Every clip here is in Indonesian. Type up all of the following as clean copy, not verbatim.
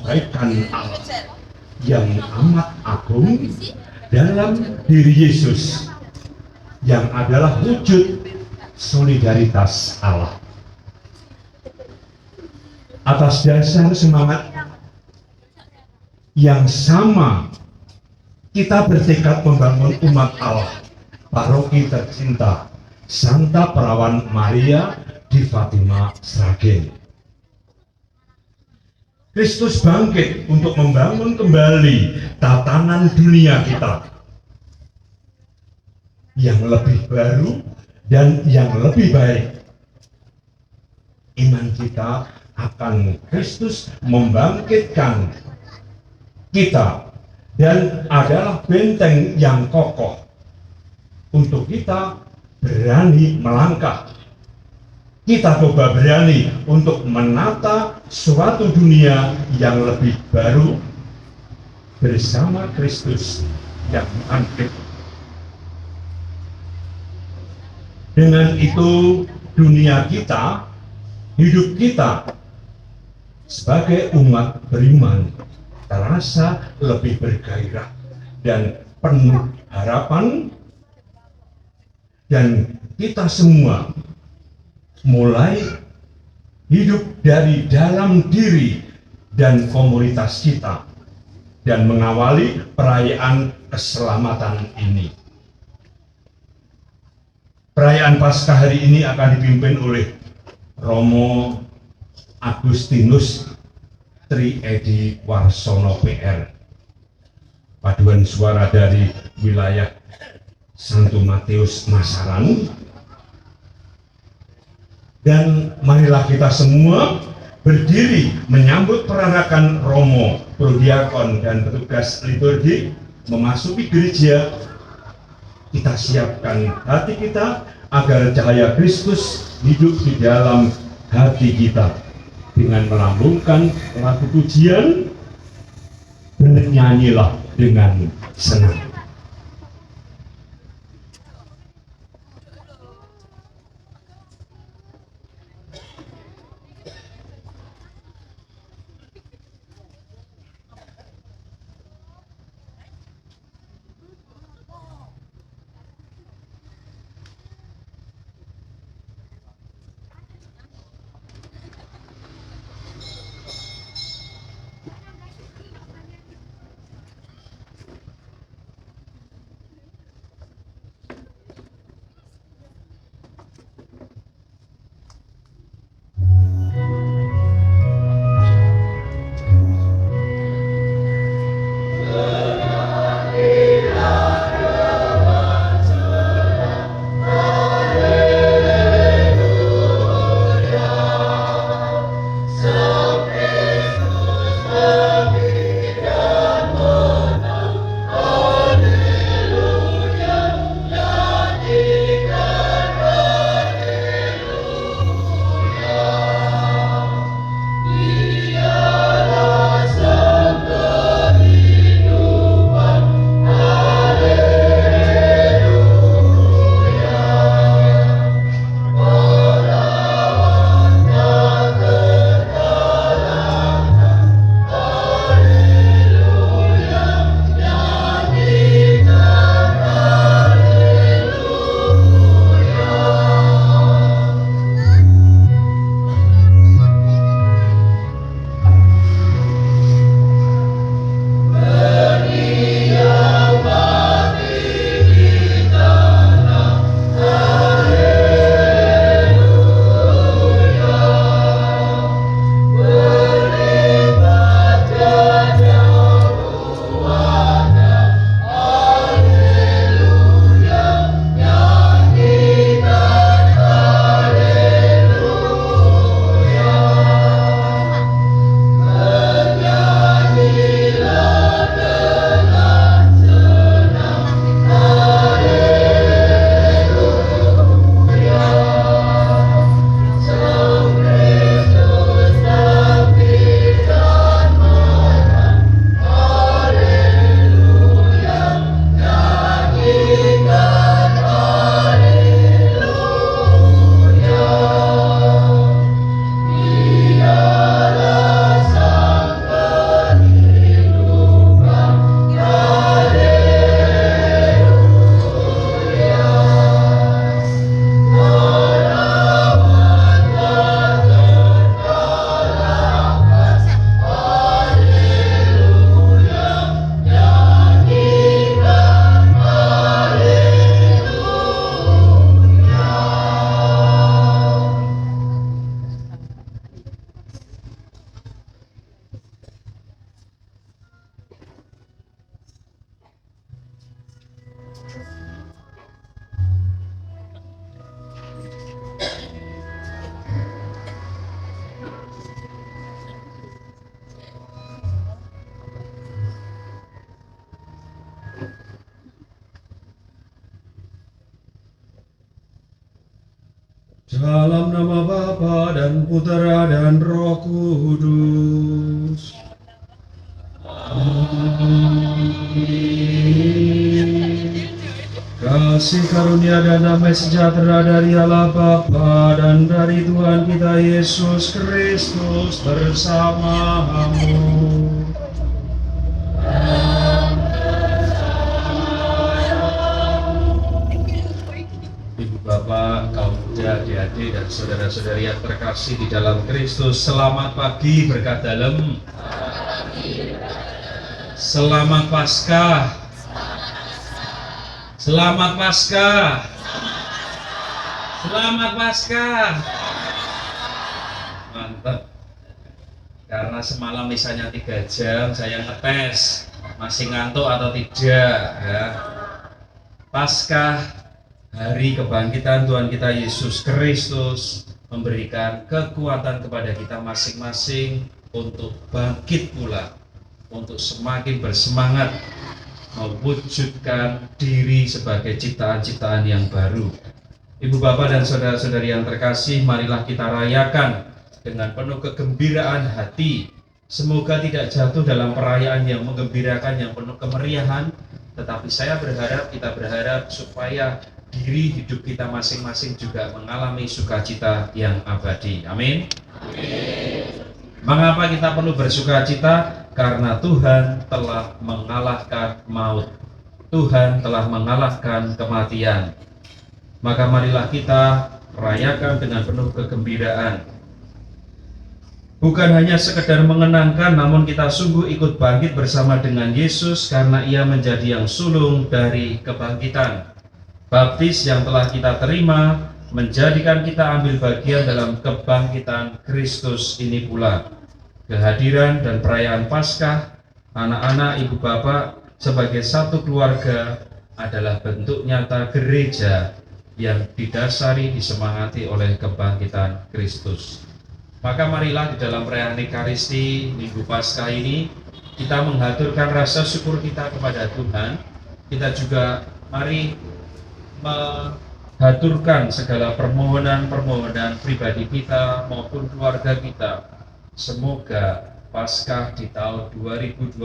kebaikan Allah yang amat agung dalam diri Yesus yang adalah wujud solidaritas Allah. Atas dasar semangat yang sama, kita bertekad membangun umat Allah, paroki tercinta Santa Perawan Maria di Fatima, Sragen. Kristus bangkit untuk membangun kembali tatanan dunia kita yang lebih baru dan yang lebih baik. Iman kita akan Kristus membangkitkan kita dan adalah benteng yang kokoh untuk kita berani melangkah. Kita coba berani untuk menata suatu dunia yang lebih baru bersama Kristus yang bangkit. Dengan itu dunia kita, hidup kita sebagai umat beriman terasa lebih bergairah dan penuh harapan, dan kita semua mulai hidup dari dalam diri dan komunitas kita dan mengawali perayaan keselamatan ini. Perayaan Paskah hari ini akan dipimpin oleh Romo Agustinus Tri Edi Warsono PR, paduan suara dari wilayah Santo Matius Masaran. Dan marilah kita semua berdiri menyambut peranakan Romo, Prodiakon, dan petugas liturgi memasuki gereja. Kita siapkan hati kita agar cahaya Kristus hidup di dalam hati kita dengan melambungkan lagu pujian, bernyanyilah dengan senang. Dalam nama Bapa dan Putera dan Roh Kudus. Amin. Kasih karunia dan damai sejahtera dari Allah Bapa dan dari Tuhan kita Yesus Kristus bersamamu. Ibu Bapak, kaum muda, adik-adik dan saudara-saudari yang terkasih di dalam Kristus, selamat pagi berkat dalam. Selamat Paskah. Selamat Paskah. Selamat Paskah. Mantap. Karena semalam misalnya 3 jam saya ngetes masih ngantuk atau tidak ya. Paskah, hari kebangkitan Tuhan kita Yesus Kristus, memberikan kekuatan kepada kita masing-masing untuk bangkit pula, untuk semakin bersemangat mewujudkan diri sebagai ciptaan-ciptaan yang baru. Ibu bapak dan saudara-saudari yang terkasih, marilah kita rayakan dengan penuh kegembiraan hati. Semoga tidak jatuh dalam perayaan yang menggembirakan, yang penuh kemeriahan, tetapi kita berharap supaya diri hidup kita masing-masing juga mengalami sukacita yang abadi. Amin. Mengapa kita perlu bersukacita? Karena Tuhan telah mengalahkan maut. Tuhan telah mengalahkan kematian. Maka marilah kita rayakan dengan penuh kegembiraan. Bukan hanya sekedar mengenangkan, namun kita sungguh ikut bangkit bersama dengan Yesus karena Ia menjadi yang sulung dari kebangkitan. Baptis yang telah kita terima menjadikan kita ambil bagian dalam kebangkitan Kristus ini pula. Kehadiran dan perayaan Paskah, anak-anak, ibu bapak sebagai satu keluarga adalah bentuk nyata gereja yang didasari, disemangati oleh kebangkitan Kristus. Maka marilah di dalam perayaan Ekaristi Minggu Paskah ini kita menghaturkan rasa syukur kita kepada Tuhan. Kita juga mari menghaturkan segala permohonan-permohonan pribadi kita maupun keluarga kita. Semoga Paskah di tahun 2023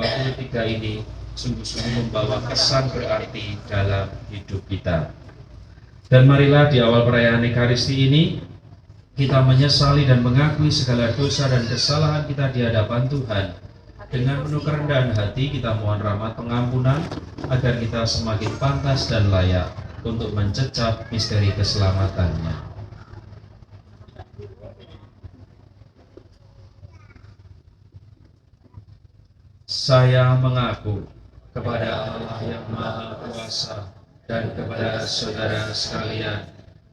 ini sungguh-sungguh membawa kesan berarti dalam hidup kita. Dan marilah di awal perayaan Ekaristi ini kita menyesali dan mengakui segala dosa dan kesalahan kita di hadapan Tuhan. Dengan penuh kerendahan hati kita mohon rahmat pengampunan agar kita semakin pantas dan layak untuk mencecap misteri keselamatannya. Saya mengaku kepada Allah yang Maha Kuasa dan kepada saudara sekalian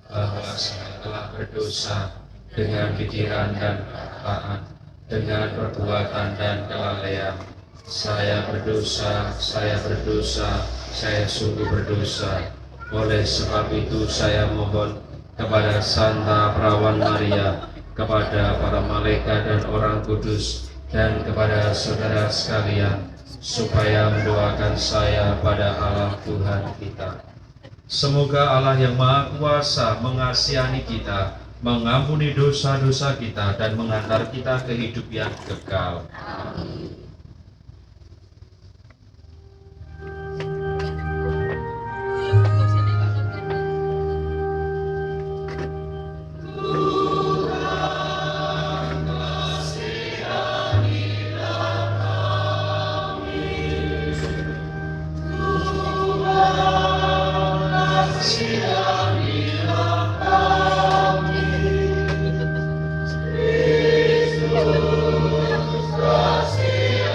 bahwa saya telah berdosa dengan pikiran dan perkataan, dengan perbuatan dan kelalaian. Saya berdosa, saya sungguh berdosa. Oleh sebab itu saya mohon kepada Santa Perawan Maria, kepada para malaikat dan orang kudus, dan kepada saudara sekalian, supaya mendoakan saya pada Allah Tuhan kita. Semoga Allah yang Maha Kuasa mengasihani kita, mengampuni dosa-dosa kita, dan mengantar kita ke hidup yang kekal. Amin. Kasih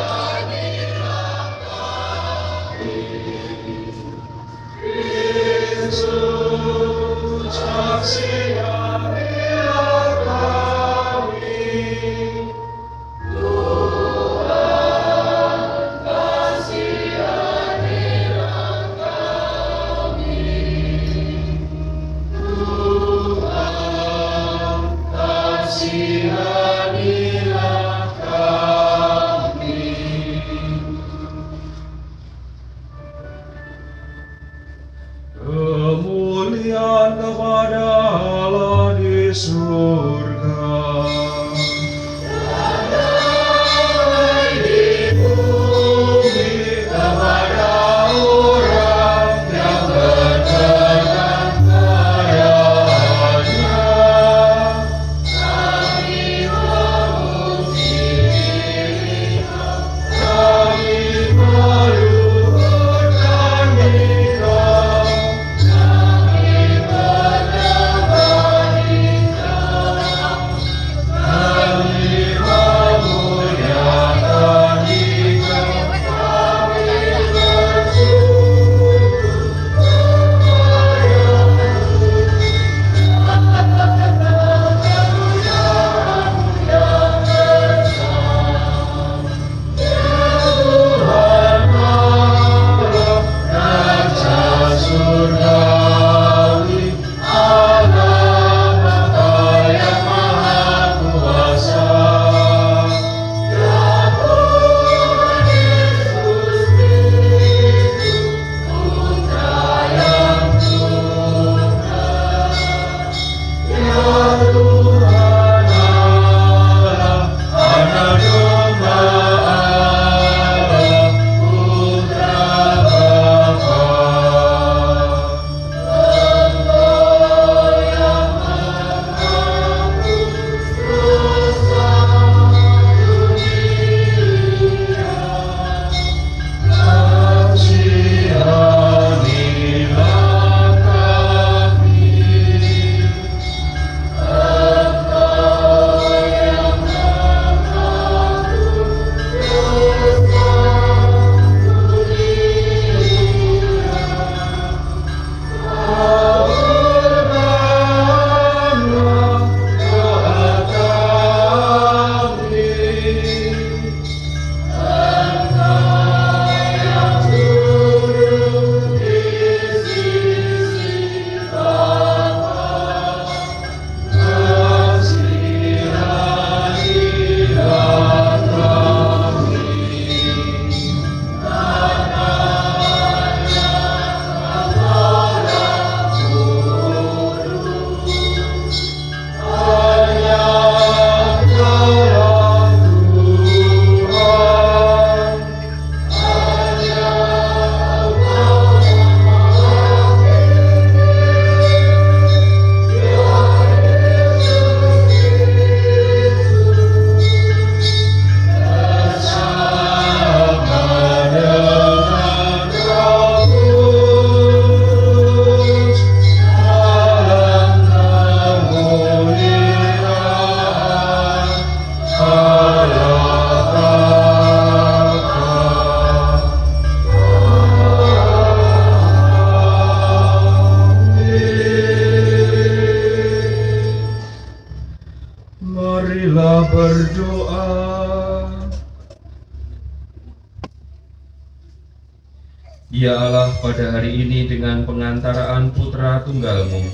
Ya Allah, pada hari ini dengan pengantaraan Putra Tunggal-Mu,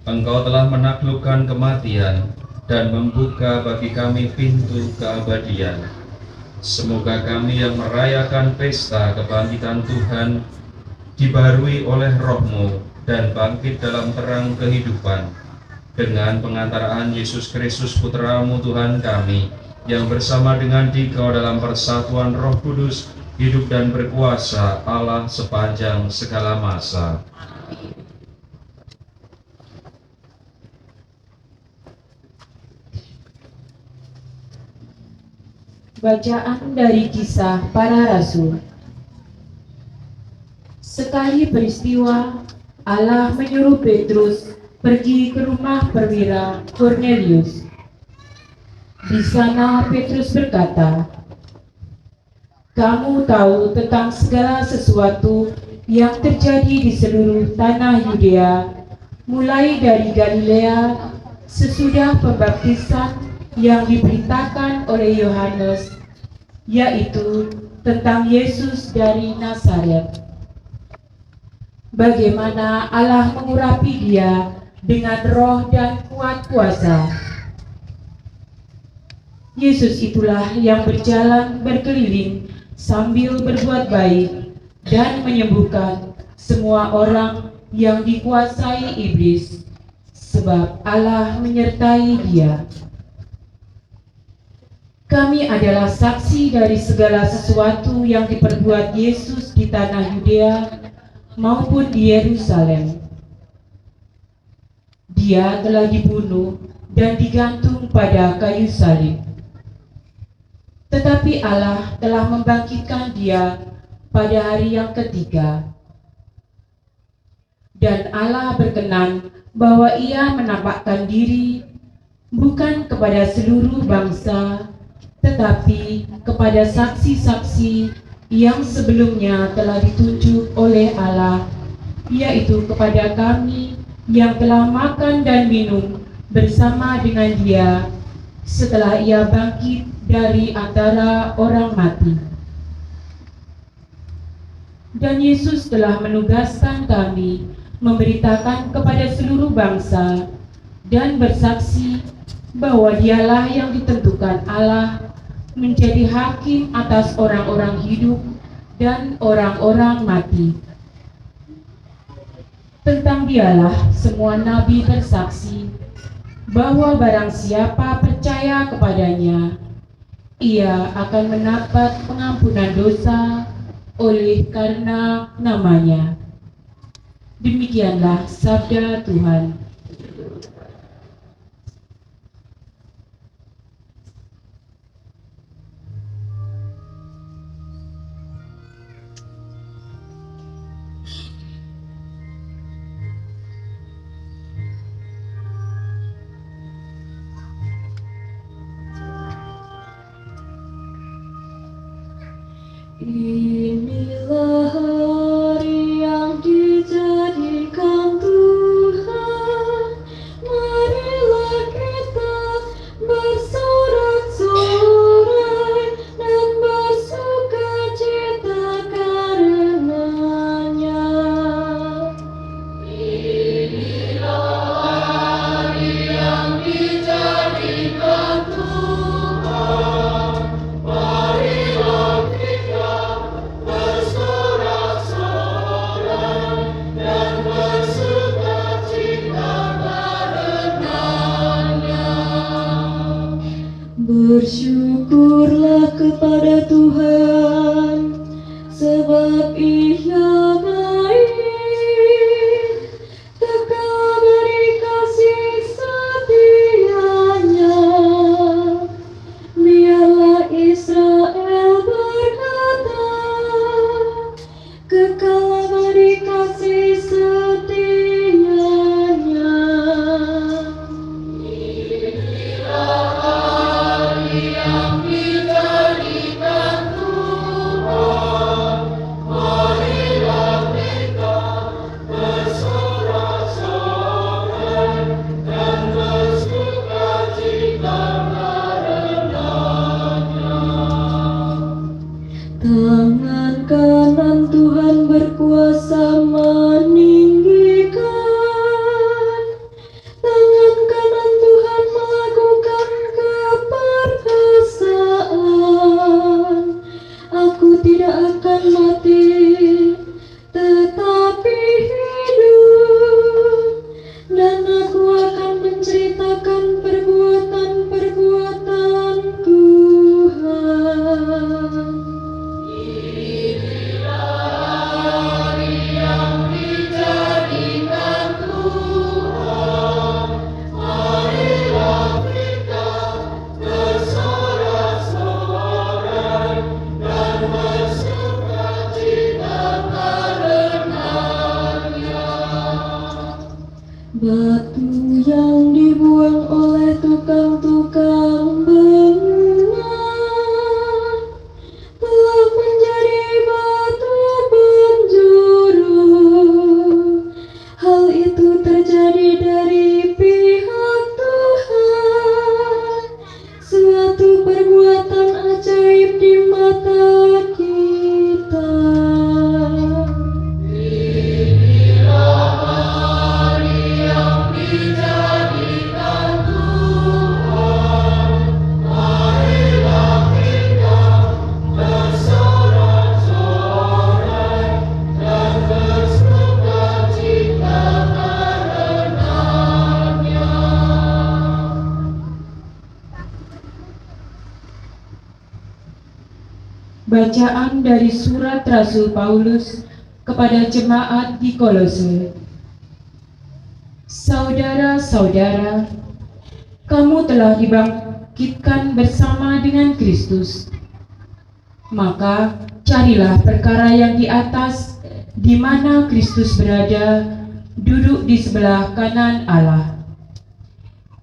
Engkau telah menaklukkan kematian dan membuka bagi kami pintu keabadian. Semoga kami yang merayakan pesta kebangkitan Tuhan dibaharui oleh Roh-Mu dan bangkit dalam terang kehidupan. Dengan pengantaraan Yesus Kristus Putra-Mu Tuhan kami, yang bersama dengan Dikau dalam persatuan Roh Kudus, hidup dan berkuasa Allah sepanjang segala masa. Bacaan dari Kisah Para Rasul. Sekali peristiwa, Allah menyuruh Petrus pergi ke rumah perwira Cornelius. Di sana Petrus berkata, "Kamu tahu tentang segala sesuatu yang terjadi di seluruh tanah Yudea, mulai dari Galilea sesudah pembaptisan yang diberitakan oleh Yohanes, yaitu tentang Yesus dari Nazaret. Bagaimana Allah mengurapi dia dengan roh dan kuat kuasa. Yesus itulah yang berjalan berkeliling sambil berbuat baik dan menyembuhkan semua orang yang dikuasai iblis, sebab Allah menyertai dia. Kami adalah saksi dari segala sesuatu yang diperbuat Yesus di tanah Yudea maupun di Yerusalem. Dia telah dibunuh dan digantung pada kayu salib. Tetapi Allah telah membangkitkan dia pada hari yang ketiga. Dan Allah berkenan bahwa ia menampakkan diri bukan kepada seluruh bangsa, tetapi kepada saksi-saksi yang sebelumnya telah ditunjuk oleh Allah, yaitu kepada kami yang telah makan dan minum bersama dengan dia setelah ia bangkit dari antara orang mati. Dan Yesus telah menugaskan kami memberitakan kepada seluruh bangsa dan bersaksi bahwa dialah yang ditentukan Allah menjadi hakim atas orang-orang hidup dan orang-orang mati. Tentang dialah semua nabi bersaksi bahwa barang siapa percaya kepadanya, ia akan mendapat pengampunan dosa oleh karena namanya. Demikianlah sabda Tuhan. Inilah hari yang dijadikan Tuhan, marilah kita bersorak-sorai dan bersukacita karenanya. Inilah hari yang dijadikan Tuhan, marilah kita bersorak-sorai dan bersukacita karenanya. Bersyukurlah kepada Tuhan, sebab Ia baik, kekal beri kasih setianya. Biarlah Israel berkata, kekal beri kasih setianya. Inilah hari yang dijadikan Tuhan, marilah kita bersorak-sorai dan bersukacita karenanya. Tangan kanan Tuhan berkuasa, akan mati, tetapi hidup, dan aku akan menceritakan perbuatan-perbuatan Tuhan. Batu yang dibuang oleh tukang-tukang bangunan telah menjadi batu penjuru. Hal itu terjadi dari pihak Tuhan, suatu perbuatan ajaib di mata kita. Bacaan dari surat Rasul Paulus kepada jemaat di Kolose. Saudara-saudara, kamu telah dibangkitkan bersama dengan Kristus. Maka carilah perkara yang di atas, di mana Kristus berada, duduk di sebelah kanan Allah.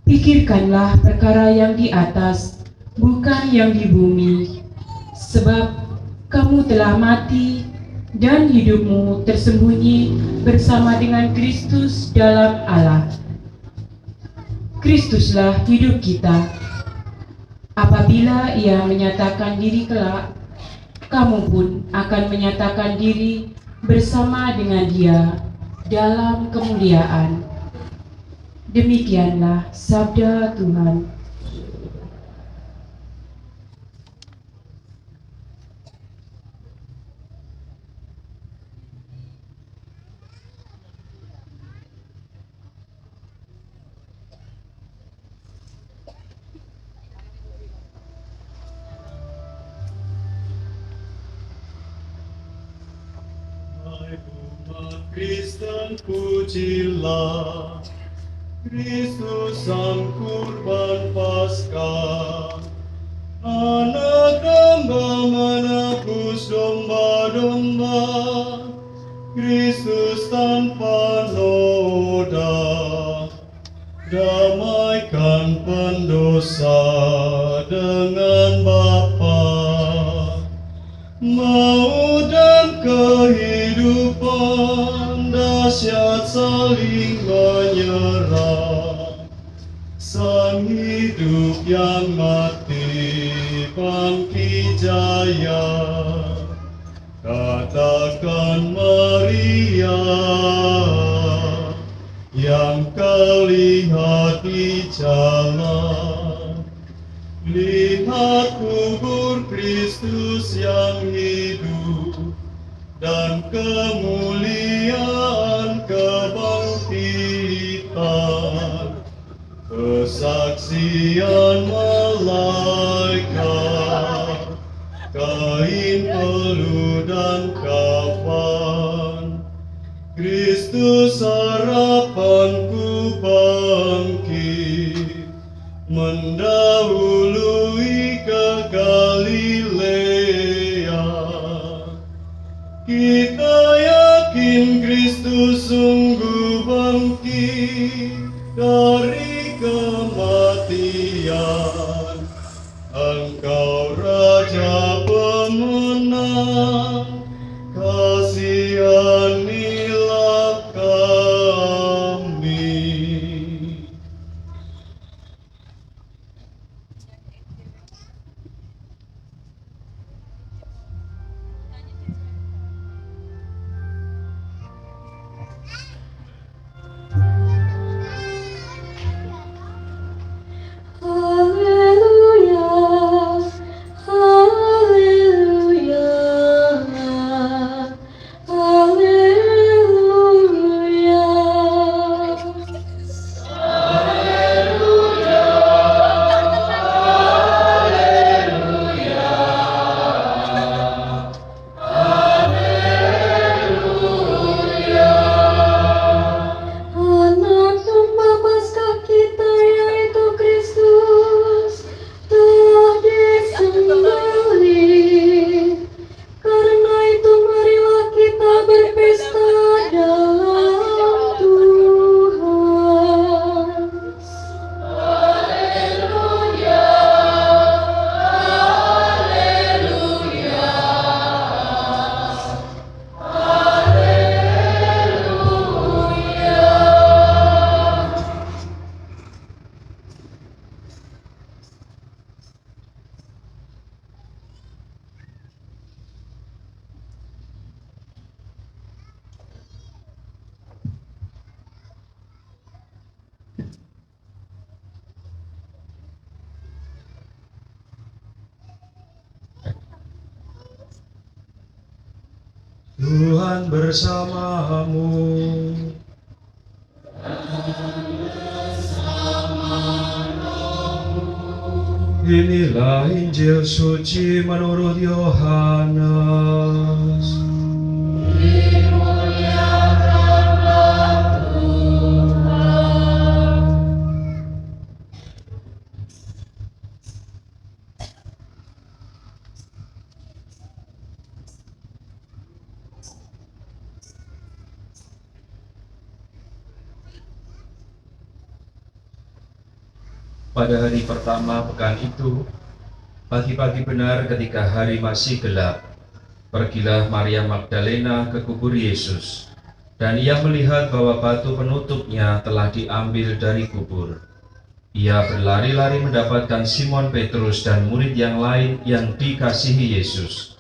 Pikirkanlah perkara yang di atas, bukan yang di bumi, sebab kamu telah mati dan hidupmu tersembunyi bersama dengan Kristus dalam Allah. Kristuslah hidup kita. Apabila Ia menyatakan diri kelak, kamu pun akan menyatakan diri bersama dengan Dia dalam kemuliaan. Demikianlah sabda Tuhan. Umat Kristen pujilah Kristus sang kurban Paskah, anak domba menebus domba-domba, Kristus tanpa noda, damaikan pendosa dengan Bapa. Maut dan kehidupan dahsyat saling menyerang. Sang hidup yang mati bangkit jaya. Katakan Maria yang kelihat di jalan. Lihat kubur Kristus yang hidup dan kemuliaan kebangkitan. Kesaksian malaikat, kain peluh dan kafan. Kristus harapanku bangkit, mendahului ke Galilea. Kita yakin Kristus sungguh bangkit dari kematian. Engkau Raja pemenang, kasihanilah kami. Tuhan bersamamu. Inilah Injil suci menurut Yohanes. Pada hari pertama pekan itu, pagi-pagi benar ketika hari masih gelap, pergilah Maria Magdalena ke kubur Yesus, dan ia melihat bahwa batu penutupnya telah diambil dari kubur. Ia berlari-lari mendapatkan Simon Petrus dan murid yang lain yang dikasihi Yesus.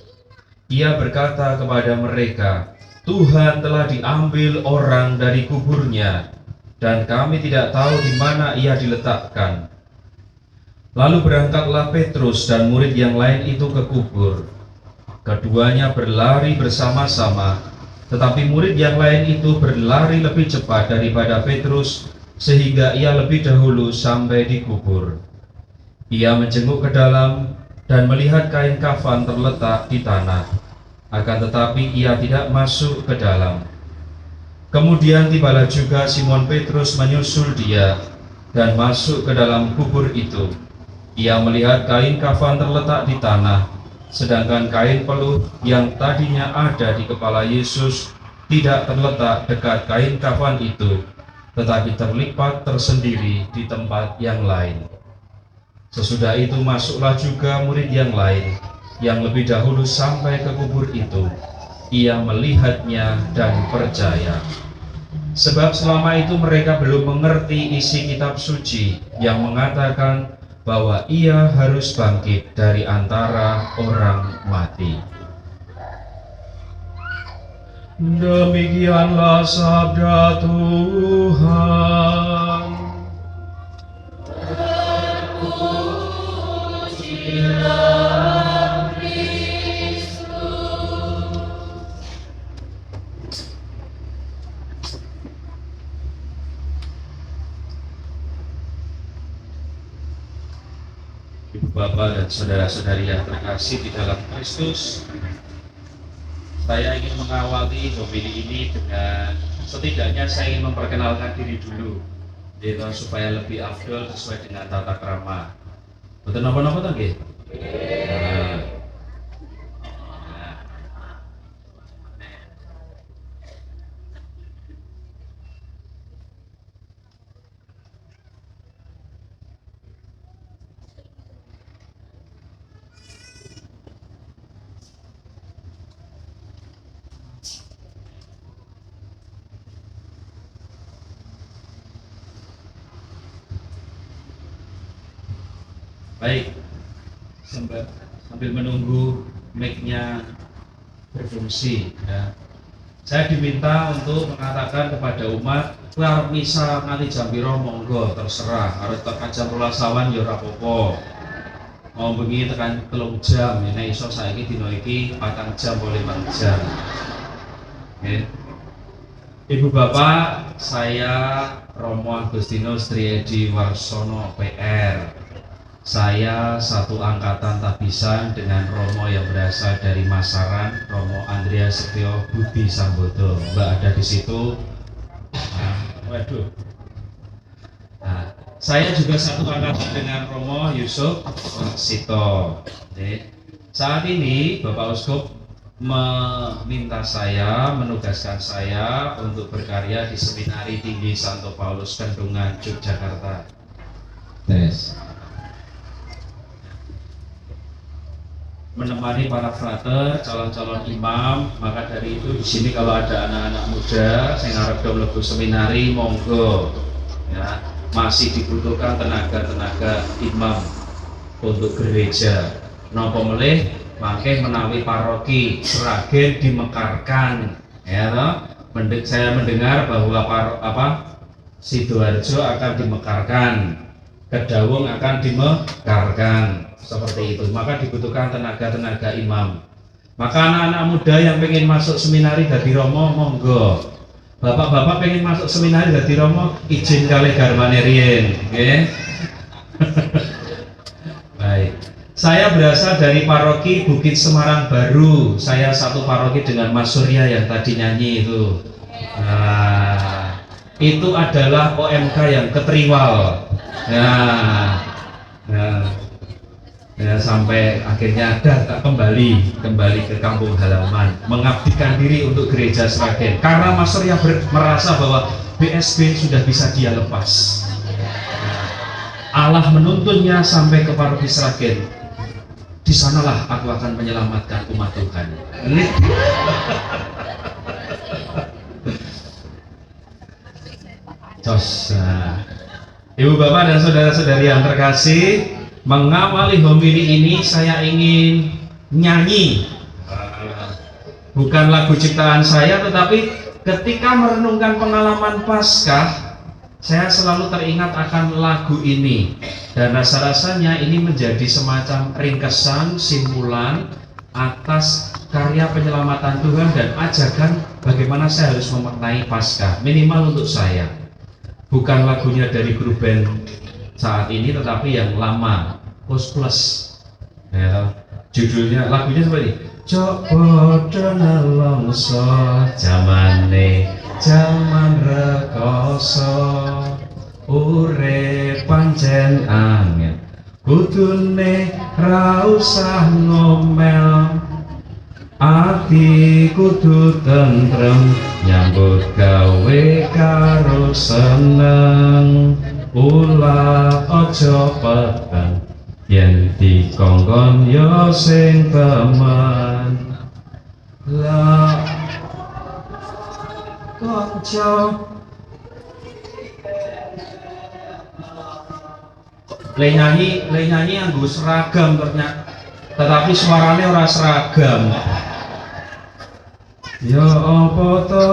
Ia berkata kepada mereka, "Tuhan telah diambil orang dari kuburnya, dan kami tidak tahu di mana ia diletakkan." Lalu berangkatlah Petrus dan murid yang lain itu ke kubur. Keduanya berlari bersama-sama, tetapi murid yang lain itu berlari lebih cepat daripada Petrus, sehingga ia lebih dahulu sampai di kubur. Ia menjenguk ke dalam dan melihat kain kafan terletak di tanah, akan tetapi ia tidak masuk ke dalam. Kemudian tibalah juga Simon Petrus menyusul dia dan masuk ke dalam kubur itu. Ia melihat kain kafan terletak di tanah, sedangkan kain peluh yang tadinya ada di kepala Yesus tidak terletak dekat kain kafan itu, tetapi terlipat tersendiri di tempat yang lain. Sesudah itu masuklah juga murid yang lain, yang lebih dahulu sampai ke kubur itu. Ia melihatnya dan percaya. Sebab selama itu mereka belum mengerti isi kitab suci yang mengatakan bahwa ia harus bangkit dari antara orang mati. Demikianlah sabda Tuhan. Terpujilah Kristus. Ibu Bapak dan saudara-saudari yang terkasih di dalam Kristus, saya ingin mengawali homili ini dengan setidaknya saya ingin memperkenalkan diri dulu, supaya lebih afdol sesuai dengan tata krama. Betul napa-napa to nggih? Baik, sambil menunggu mic-nya berfungsi, ya. Saya diminta untuk mengatakan kepada umat, arep misa nganti jam pira monggo terserah, arep tekan jam 12 ya ora apa-apa. Mau bengi tekan 3 jam, nek iso saiki dina iki 4 jam boleh 5 jam. Oke. Ibu Bapak, saya Romo Agustinus Triedi Warsono PR. Saya satu angkatan tabisan dengan Romo yang berasal dari Masaran, Romo Andrea Setio Budi Sambodo. Mbak ada di situ. Waduh. Nah, saya juga satu angkatan dengan Romo Yusuf Sito. Saat ini Bapak Uskup meminta saya, menugaskan saya untuk berkarya di Seminari Tinggi Santo Paulus Kendungan, Yogyakarta. Menemani para frater, calon-calon imam. Maka dari itu di sini kalau ada anak-anak muda saya ngarep do mlebu seminari, monggo, ya. Masih dibutuhkan tenaga-tenaga imam untuk gereja. Napa melih mangke menawi paroki Sragen dimekarkan, ya toh. Saya mendengar bahwa Sidoarjo akan dimekarkan, Kedawung akan dimekarkan, seperti itu. Maka dibutuhkan tenaga-tenaga imam. Maka anak-anak muda yang pengen masuk seminari dadi Romo, monggo. Bapak-bapak pengen masuk seminari dadi Romo, izin kali garwane riyen, nggih. Baik. Saya berasal dari paroki Bukit Semarang Baru. Saya satu paroki dengan Mas Surya yang tadi nyanyi itu. Nah, itu adalah OMK yang keteriwal. Ya, sampai akhirnya kembali ke kampung halaman, mengabdikan diri untuk gereja Sragen. Karena Mas Surya merasa bahwa BSB sudah bisa dia lepas. Allah menuntunnya sampai ke paroki Sragen. Di sanalah aku akan menyelamatkan umat Tuhan. Jos. Ibu bapak dan saudara-saudari yang terkasih, mengawali homili ini saya ingin nyanyi. Bukan lagu ciptaan saya, tetapi ketika merenungkan pengalaman Paskah, saya selalu teringat akan lagu ini. Dan rasa-rasanya ini menjadi semacam ringkesan, simpulan atas karya penyelamatan Tuhan dan ajakan bagaimana saya harus memaknai Paskah, minimal untuk saya. Bukan lagunya dari grup band saat ini, tetapi yang lama, Plus. Ya, judulnya, lagunya seperti ini. Coba nelongso jaman rekoso, urip pancen angel, kudune ra usah ngomel, ati kudu tentrem, nyambut gawe karo seneng, ulah ojo peteng, yen dikongkon yo sing temen, lah konco. Le nyanyi nganggo seragam ternyata, tetapi suaranya ora seragam. Ya apa to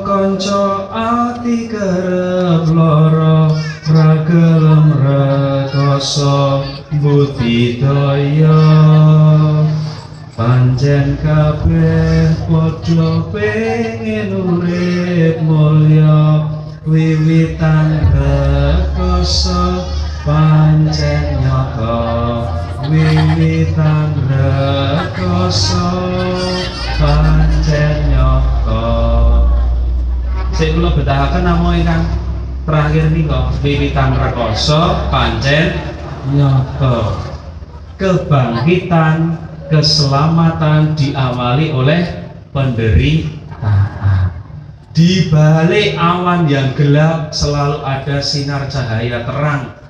kanca ati kerep lara, ra gelem rekoso budidaya, pancen kabeh padha pengen urip mulya, wiwitan rekoso pancen nyata, wiwitan rekoso pancen nyata. Sik kula betahaken namung ingkang terakhir nika, wiwitan rekoso pancen nyata. Kebangkitan, keselamatan diawali oleh penderitaan. Di balik awan yang gelap selalu ada sinar cahaya terang.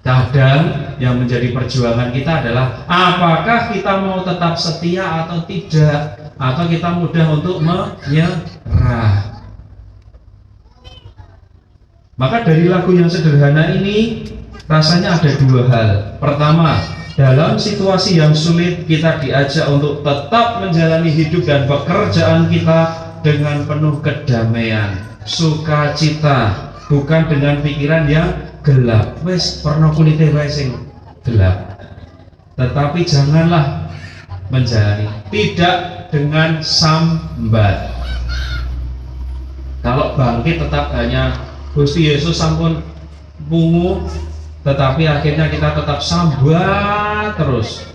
Kadang yang menjadi perjuangan kita adalah apakah kita mau tetap setia atau tidak, atau kita mudah untuk menyerah. Maka dari lagu yang sederhana ini rasanya ada dua hal. Pertama, dalam situasi yang sulit kita diajak untuk tetap menjalani hidup dan pekerjaan kita dengan penuh kedamaian, sukacita, bukan dengan pikiran yang gelap. Wes perno kulite wae sing gelap. Tetapi janganlah menjalani tidak dengan sambat. Kalau bangkit tetap hanya Gusti Yesus sampun pungu, tetapi akhirnya kita tetap sambat terus.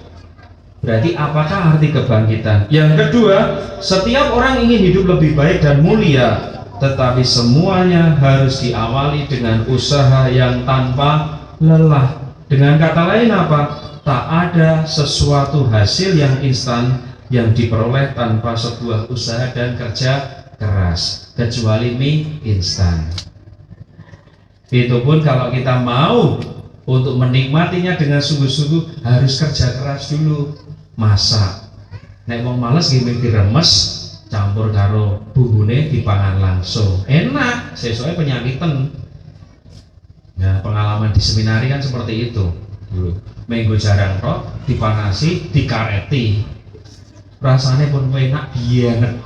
Berarti apakah arti kebangkitan? Yang kedua, setiap orang ingin hidup lebih baik dan mulia, tetapi semuanya harus diawali dengan usaha yang tanpa lelah. Dengan kata lain apa? Tak ada sesuatu hasil yang instan yang diperoleh tanpa sebuah usaha dan kerja keras, kecuali mie instan. Itu pun kalau kita mau untuk menikmatinya dengan sungguh-sungguh harus kerja keras dulu. Masak, nek wong males nggih diremes, campur karo bumbune dipangan langsung, enak, sesuai penyakitan. Nah, pengalaman di seminari kan seperti itu dulu. Minggu jarang kok dipanasi, dikareti, rasanya pun enak banget.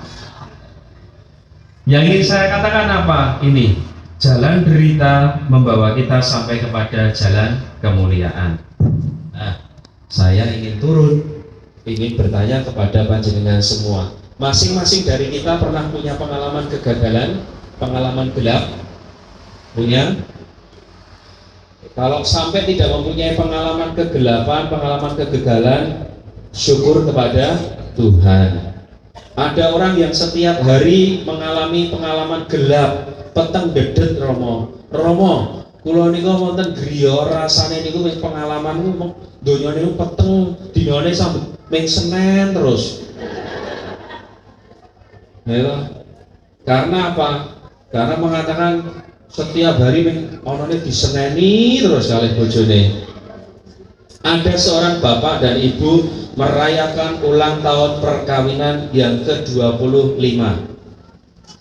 Yang ingin saya katakan apa? Ini jalan derita membawa kita sampai kepada jalan kemuliaan. Nah, saya ingin turun ingin bertanya kepada panjenengan semua. Masing-masing dari kita pernah punya pengalaman kegagalan, pengalaman gelap? Punya? Kalau sampai tidak mempunyai pengalaman kegelapan, pengalaman kegagalan, syukur kepada Tuhan. Ada orang yang setiap hari mengalami pengalaman gelap, peteng dedet Romo, kula niku wonten griya rasane niku wis pengalaman donya niku peteng dinane sampe ming Senin terus. Ya, karena apa? Karena mengatakan setiap hari onone diseneni terus kali bojone. Ada seorang bapak dan ibu merayakan ulang tahun perkawinan yang ke-25.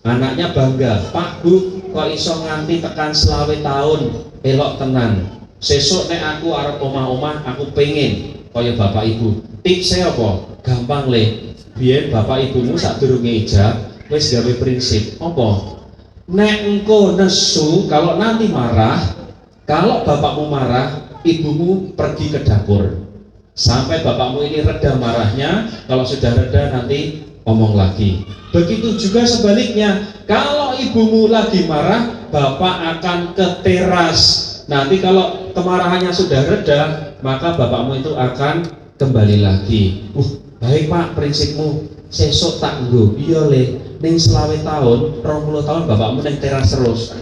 Anaknya bangga, "Pak Bu, kok iso nganti tekan 20 tahun, elok tenan. Sesuk nek aku arep omah-omah, aku pengen kaya bapak ibu." Tipsnya apa? Gampang le. Biyen bapak ibumu sadurunge ijab wis gawe prinsip apa? Nek engko nesu, kalau nanti marah, kalau bapakmu marah, ibumu pergi ke dapur sampai bapakmu ini reda marahnya. Kalau sudah reda nanti ngomong lagi. Begitu juga sebaliknya, kalau ibumu lagi marah, bapak akan ke teras. Nanti kalau kemarahannya sudah reda, maka bapakmu itu akan kembali lagi. Baik Pak, prinsipmu sesuk tak nggo. Iya le, ning 20 tahun, 20 tahun bapakmu ning teras terus.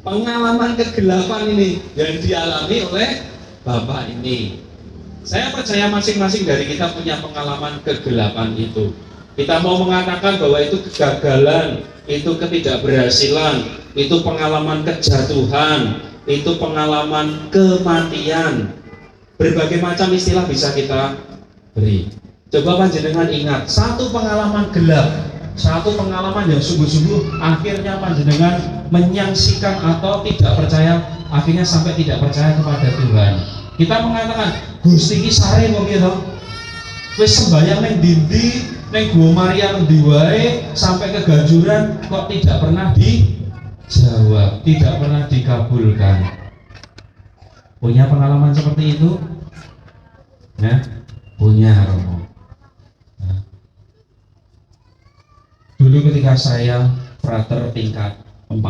Pengalaman kegelapan ini yang dialami oleh bapak ini. Saya percaya masing-masing dari kita punya pengalaman kegelapan itu. Kita mau mengatakan bahwa itu kegagalan, itu ketidakberhasilan, itu pengalaman kejatuhan, itu pengalaman kematian. Berbagai macam istilah bisa kita beri. Coba panjenengan ingat, satu pengalaman gelap, satu pengalaman yang sungguh-sungguh akhirnya panjenengan menyangsikan atau tidak percaya, akhirnya sampai tidak percaya kepada Tuhan. Kita mengatakan, Gusti iki sare kok piye to? Wis sembahyang ning dindi, ning Gua Maria ngendi wae sampai keganjuran kok tidak pernah dijawab, tidak pernah dikabulkan. Punya pengalaman seperti itu? Ya, punya Romo. Nah. Dulu ketika saya frater tingkat 4,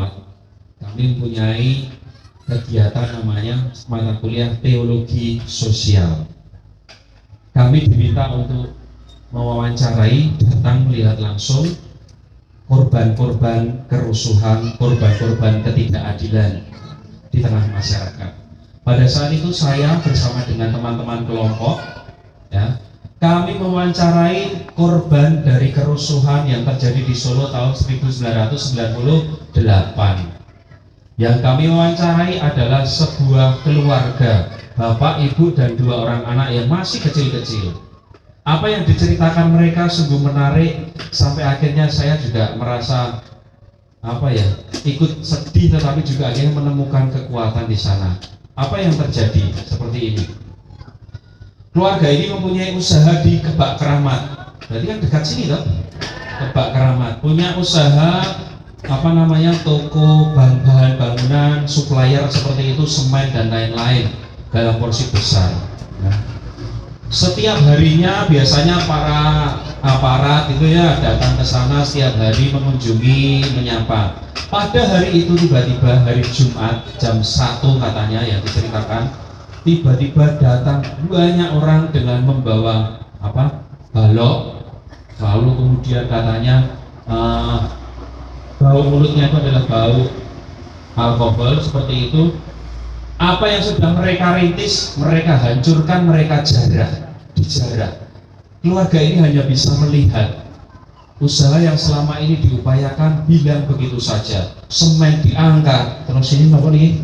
kami mempunyai kegiatan namanya mata kuliah teologi sosial. Kami diminta untuk mewawancarai, datang melihat langsung korban-korban kerusuhan, korban-korban ketidakadilan di tengah masyarakat. Pada saat itu saya bersama dengan teman-teman kelompok, ya, kami mewawancarai korban dari kerusuhan yang terjadi di Solo tahun 1998. Yang kami wawancarai adalah sebuah keluarga, bapak, ibu, dan 2 orang anak yang masih kecil-kecil. Apa yang diceritakan mereka sungguh menarik, sampai akhirnya saya juga merasa ikut sedih, tetapi juga akhirnya menemukan kekuatan di sana. Apa yang terjadi? Seperti ini. Keluarga ini mempunyai usaha di Kebak Keramat. Berarti kan dekat sini toh? Kebak Keramat punya usaha toko bahan bangunan, supplier seperti itu, semen dan lain-lain dalam porsi besar. Nah, setiap harinya biasanya para aparat itu ya datang ke sana setiap hari mengunjungi, menyapa. Pada hari itu tiba-tiba hari Jumat jam 1 katanya yang diceritakan, tiba-tiba datang banyak orang dengan membawa balok, lalu kemudian katanya bau mulutnya itu adalah bau alkohol seperti itu. Apa yang sudah mereka rintis, mereka hancurkan, mereka dijarah. Keluarga ini hanya bisa melihat usaha yang selama ini diupayakan hilang begitu saja. Semen diangkat, terus ini apa nih?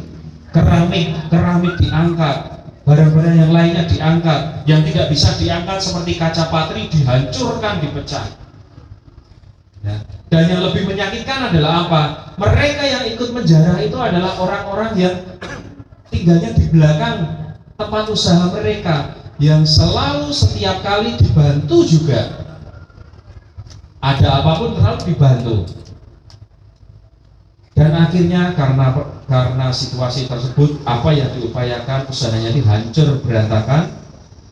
Keramik diangkat, barang-barang yang lainnya diangkat, yang tidak bisa diangkat seperti kaca patri dihancurkan, dipecah. Ya. Dan yang lebih menyakitkan adalah apa? Mereka yang ikut menjarah itu adalah orang-orang yang tinggalnya di belakang tempat usaha mereka, yang selalu setiap kali dibantu juga. Ada apapun selalu dibantu. Dan akhirnya karena situasi tersebut, apa yang diupayakan usahanya ini hancur berantakan.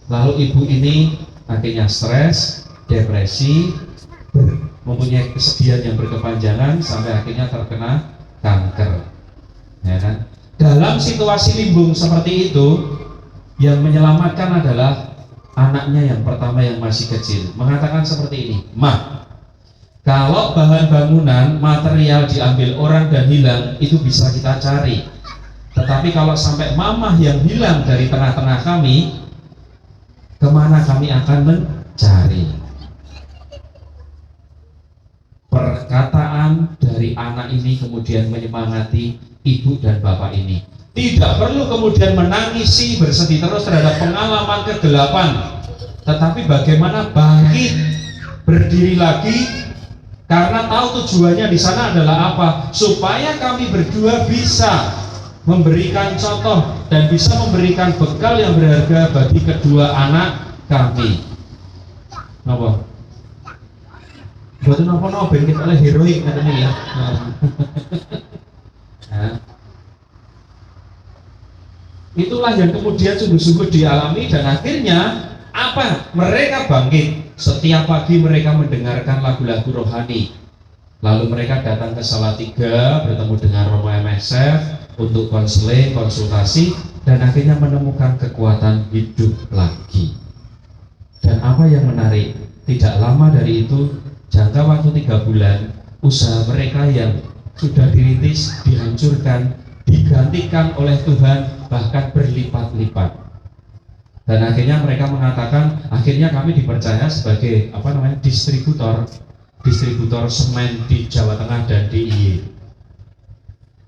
Lalu ibu ini akhirnya stres, depresi, mempunyai kesedihan yang berkepanjangan sampai akhirnya terkena kanker. Ya kan? Dalam situasi limbung seperti itu, yang menyelamatkan adalah anaknya yang pertama yang masih kecil. Mengatakan seperti ini, "Ma, kalau bahan bangunan, material diambil orang dan hilang, itu bisa kita cari. Tetapi kalau sampai mamah yang hilang dari tengah-tengah kami, kemana kami akan mencari?" Perkataan dari anak ini kemudian menyemangati ibu dan bapak ini. Tidak perlu kemudian menangisi, bersedih terus terhadap pengalaman kegelapan, tetapi bagaimana bangkit, berdiri lagi. Karena tahu tujuannya di sana adalah apa? Supaya kami berdua bisa memberikan contoh dan bisa memberikan bekal yang berharga bagi kedua anak kami. Napa? Betul napa ben kita oleh heroik katanya ya. Nah, itulah yang kemudian sungguh-sungguh dialami dan akhirnya apa? Mereka bangkit. Setiap pagi mereka mendengarkan lagu-lagu rohani. Lalu mereka datang ke Salatiga, bertemu dengan Romo MSF untuk konseling, konsultasi, dan akhirnya menemukan kekuatan hidup lagi. Dan apa yang menarik, tidak lama dari itu, jangka waktu 3 bulan, usaha mereka yang sudah dirintis, dihancurkan, digantikan oleh Tuhan, bahkan berlipat-lipat. Dan akhirnya mereka mengatakan, akhirnya kami dipercaya sebagai distributor semen di Jawa Tengah dan DIY.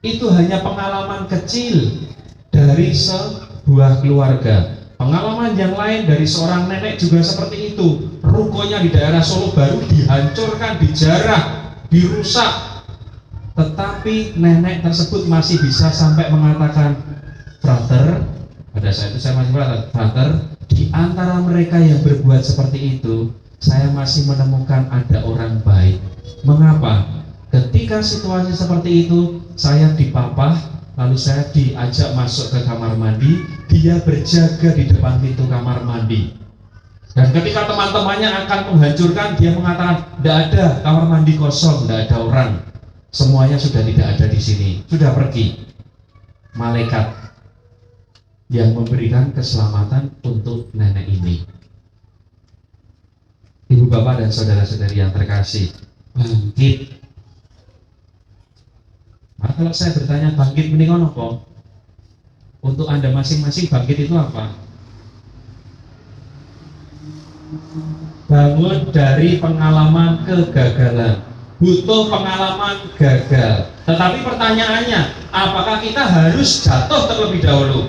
Itu hanya pengalaman kecil dari sebuah keluarga. Pengalaman yang lain dari seorang nenek juga seperti itu. Rukonya di daerah Solo Baru dihancurkan, dijarah, dirusak. Tetapi nenek tersebut masih bisa sampai mengatakan, "Frater," pada saat itu saya masih frater, "di antara mereka yang berbuat seperti itu, saya masih menemukan ada orang baik." Mengapa? Ketika situasi seperti itu, saya dipapah, lalu saya diajak masuk ke kamar mandi, dia berjaga di depan pintu kamar mandi. Dan ketika teman-temannya akan menghancurkan, dia mengatakan, "Tidak ada, kamar mandi kosong, tidak ada orang. Semuanya sudah tidak ada di sini, sudah pergi." Malaikat yang memberikan keselamatan untuk nenek ini. Ibu bapak dan saudara-saudari yang terkasih, bangkit. Nah, kalau saya bertanya bangkit mending apa? Untuk Anda masing-masing bangkit itu apa? Bangun dari pengalaman kegagalan. Butuh pengalaman gagal. Tetapi pertanyaannya, apakah kita harus jatuh terlebih dahulu?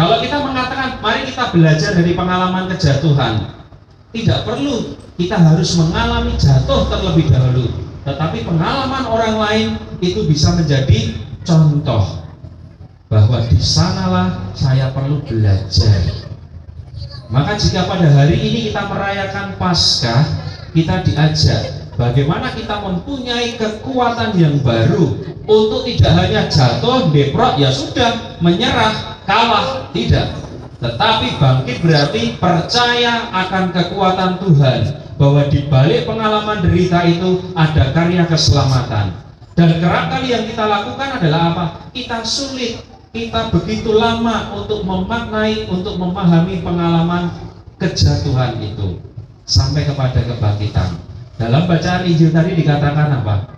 Kalau kita mengatakan, mari kita belajar dari pengalaman kejatuhan, tidak perlu kita harus mengalami jatuh terlebih dahulu. Tetapi pengalaman orang lain itu bisa menjadi contoh bahwa di sanalah saya perlu belajar. Maka jika pada hari ini kita merayakan Paskah, kita diajak bagaimana kita mempunyai kekuatan yang baru untuk tidak hanya jatuh, deprok, ya sudah, menyerah, kalah, tidak, tetapi bangkit berarti percaya akan kekuatan Tuhan, bahwa di balik pengalaman derita itu ada karya keselamatan. Dan kerap kali yang kita lakukan adalah apa? Kita sulit, kita begitu lama untuk memaknai, untuk memahami pengalaman kejatuhan itu sampai kepada kebangkitan. Dalam bacaan Injil tadi dikatakan apa?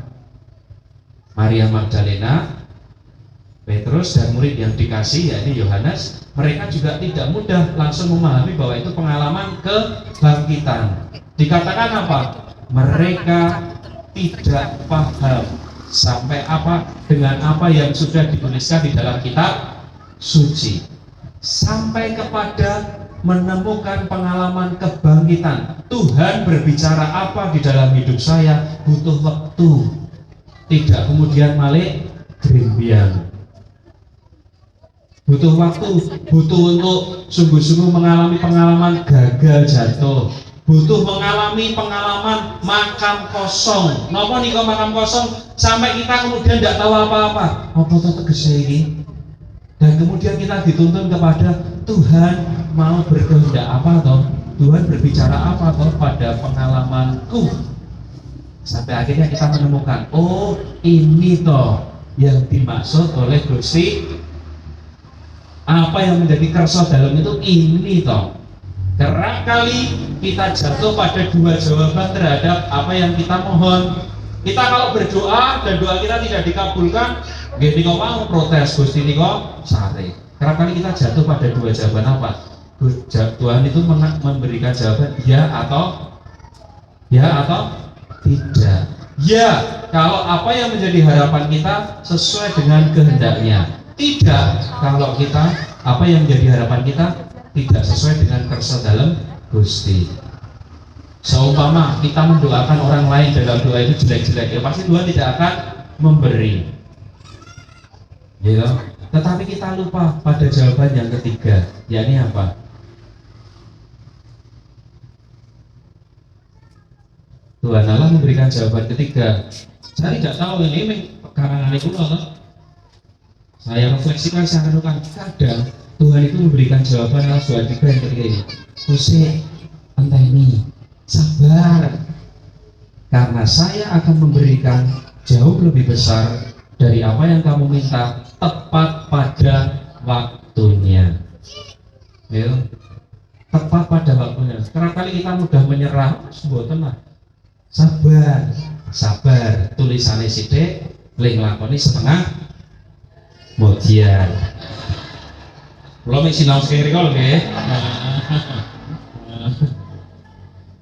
Maria Magdalena, Petrus dan murid yang dikasih yakni Yohanes, mereka juga tidak mudah langsung memahami bahwa itu pengalaman kebangkitan. Dikatakan apa? Mereka tidak paham sampai apa dengan apa yang sudah dituliskan di dalam kitab suci, sampai kepada menemukan pengalaman kebangkitan. Tuhan berbicara apa di dalam hidup saya butuh waktu, tidak kemudian malik grembiang. Butuh waktu, butuh untuk sungguh-sungguh mengalami pengalaman gagal jatuh, butuh mengalami pengalaman makam kosong. Napa nika makam kosong sampai kita kemudian tidak tahu apa-apa. Apa to tegese iki? Dan kemudian kita dituntun kepada Tuhan mau berkehendak apa toh? Tuhan berbicara apa toh pada pengalamanku? Sampai akhirnya kita menemukan, oh ini toh yang dimaksud oleh Gusti. Apa yang menjadi kersa dalam itu ini toh. Kerap kali kita jatuh pada dua jawaban terhadap apa yang kita mohon. Kita kalau berdoa dan doa kita tidak dikabulkan, nggih nika mau protes Gusti nika sare. Kerap kali kita jatuh pada dua jawaban apa? Tuhan itu memberikan jawaban ya atau tidak. Ya, kalau apa yang menjadi harapan kita sesuai dengan kehendaknya. Tidak, kalau kita apa yang menjadi harapan kita tidak sesuai dengan kersa dalam Gusti. Seumpama kita mendoakan orang lain dalam doa itu jelek-jelek, ya pasti Tuhan tidak akan memberi. Gitu. Tetapi kita lupa pada jawaban yang ketiga, yakni apa? Tuhan Allah memberikan jawaban ketiga. Saya tidak tahu ini karangan itu loh. Saya refleksikan, saya renungkan, kadang Tuhan itu memberikan jawaban atas doa kita yang ketiga ini. Usik, entah ini, sabar, karena saya akan memberikan jauh lebih besar dari apa yang kamu minta, tepat pada waktunya. Ya, tepat pada waktunya. Kerap kali kita mudah menyerah, sebutan lah. Sabar, sabar. Tulisannya sithik, ling lakoni setengah mojian. Kula mek sinau sekali kok nggih.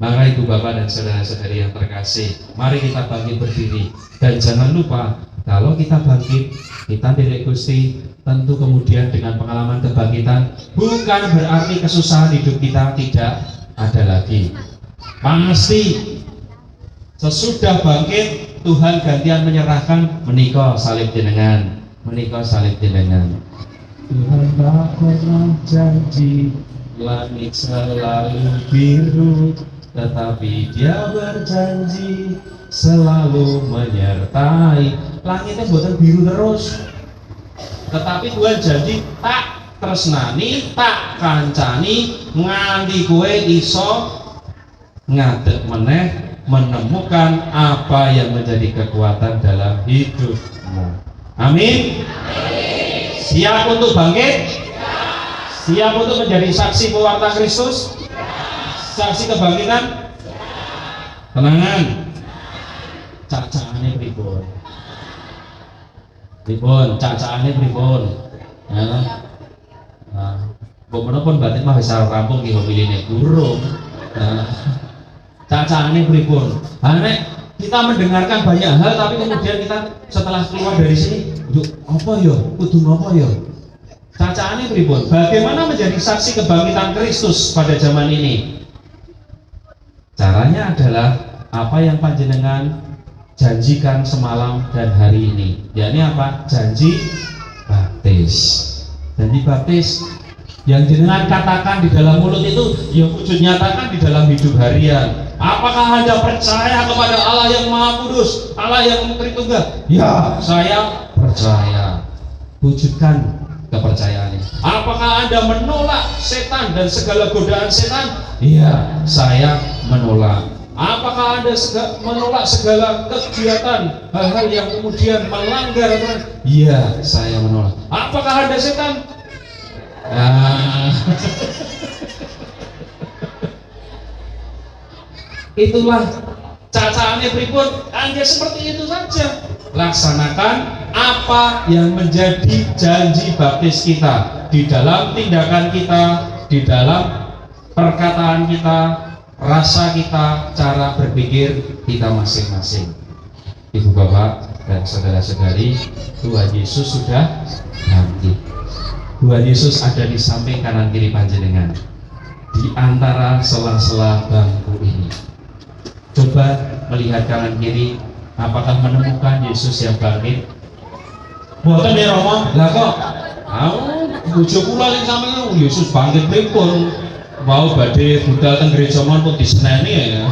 Maka ibu bapak dan saudara-saudari yang terkasih, mari kita bangkit berdiri dan jangan lupa kalau kita bangkit, kita diri Gusti, tentu kemudian dengan pengalaman kebangkitan bukan berarti kesusahan hidup kita tidak ada lagi. Pasti sesudah bangkit Tuhan gantian menyerahkan menika salib jenengan, menika salib jenengan. Tuhan tak pernah janji langit selalu biru, tetapi Dia berjanji selalu menyertai. Langitnya buatan biru terus, tetapi Tuhan janji tak tresnani, tak kancani nganti kowe iso ngadeg meneh menemukan apa yang menjadi kekuatan dalam hidupmu. Amin. Siap untuk bangkit? Siap untuk menjadi saksi pewarta Kristus? Saksi kebangkitan? Tenangan. Cacane pripun? Pripun? Cacane pripun? Ya. Nah, mbok menapa batin mah wis rampung ki homiline durung. Nah, cacane pripun? Nek kita mendengarkan banyak hal tapi kemudian kita setelah keluar dari sini, yuk apa ya? Kudu apa ya? Cacane pripun? Bagaimana menjadi saksi kebangkitan Kristus pada zaman ini? Caranya adalah apa yang panjenengan janjikan semalam dan hari ini. Yakni apa? Janji baptis. Janji baptis yang jenengan katakan di dalam mulut itu yang wujud nyatakan di dalam hidup harian. Apakah Anda percaya kepada Allah yang Maha Kudus, Allah yang Tritunggal? Ya, saya percaya. Wujudkan kepercayaan ini. Apakah Anda menolak setan dan segala godaan setan? Iya, saya menolak. Apakah Anda menolak segala kegiatan hal-hal yang kemudian melanggar aturan? Iya, saya menolak. Apakah Anda setan? Itulah cacaannya pripun, hanya seperti itu saja. Laksanakan apa yang menjadi janji baptis kita di dalam tindakan kita, di dalam perkataan kita, rasa kita, cara berpikir kita masing-masing. Ibu bapak dan saudara-saudari, Tuhan Yesus sudah bangkit. Tuhan Yesus ada di samping kanan kiri panjenengan, di antara sela-sela bangku ini. Coba melihat kanan kiri, apakah menemukan Yesus yang bangkit? Boten ya Romo, lah kok bojo kula ning sampeyan Yesus bangkit pripun? mau badhe budal teng gereja mon pun diseneni ya.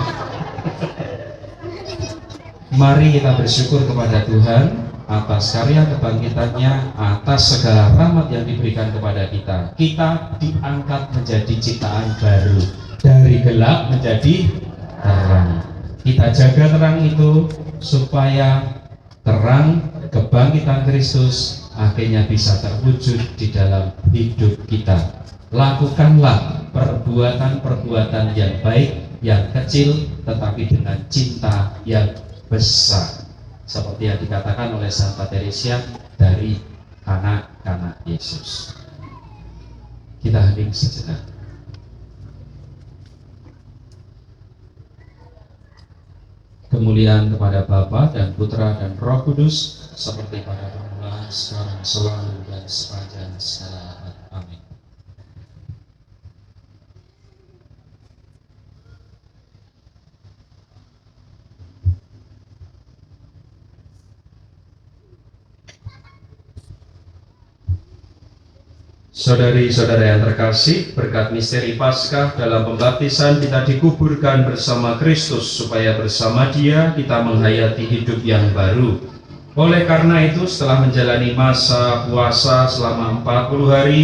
Mari kita bersyukur kepada Tuhan atas karya kebangkitannya, atas segala rahmat yang diberikan kepada kita. Kita diangkat menjadi ciptaan baru, dari gelap menjadi terang. Kita jaga terang itu supaya terang kebangkitan Kristus akhirnya bisa terwujud di dalam hidup kita. Lakukanlah perbuatan-perbuatan yang baik, yang kecil, tetapi dengan cinta yang besar, seperti yang dikatakan oleh Santa Teresia dari anak-anak Yesus. Kita hening sejenak. Kemuliaan kepada Bapa dan Putra dan Roh Kudus, seperti pada permulaan, sekarang, selalu, dan sepanjang segala abad. Amin. Saudari-saudara yang terkasih, berkat misteri Paskah dalam pembaptisan kita dikuburkan bersama Kristus supaya bersama Dia kita menghayati hidup yang baru. Oleh karena itu, setelah menjalani masa puasa selama 40 hari,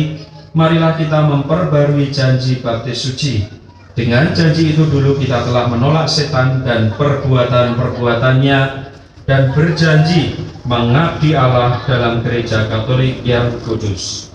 marilah kita memperbarui janji baptis suci. Dengan janji itu dulu kita telah menolak setan dan perbuatan-perbuatannya dan berjanji mengabdi Allah dalam gereja Katolik yang kudus.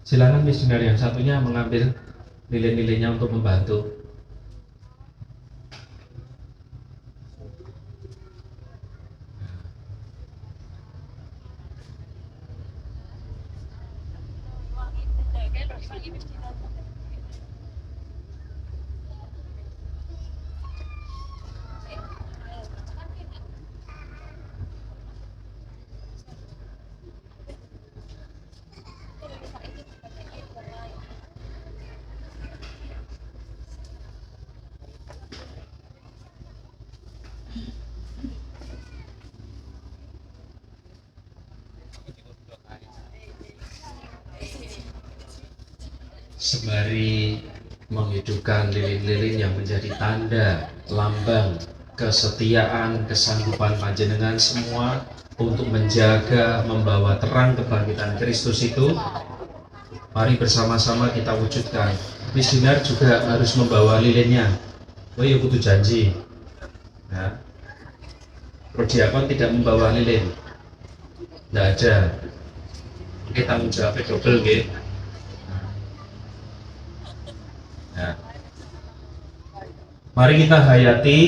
Silakan misioner yang satunya mengambil nilai-nilainya untuk membantu. Sembari menghidupkan lilin-lilin yang menjadi tanda lambang kesetiaan, kesanggupan panjenengan semua untuk menjaga, membawa terang kebangkitan Kristus itu, mari bersama-sama kita wujudkan. Misioner juga harus membawa lilinnya. Oh iya, kudu janji. Nah, Prodiakon tidak membawa lilin, tidak ada. Kita tanggung jawabnya double, gitu. Nah, mari kita hayati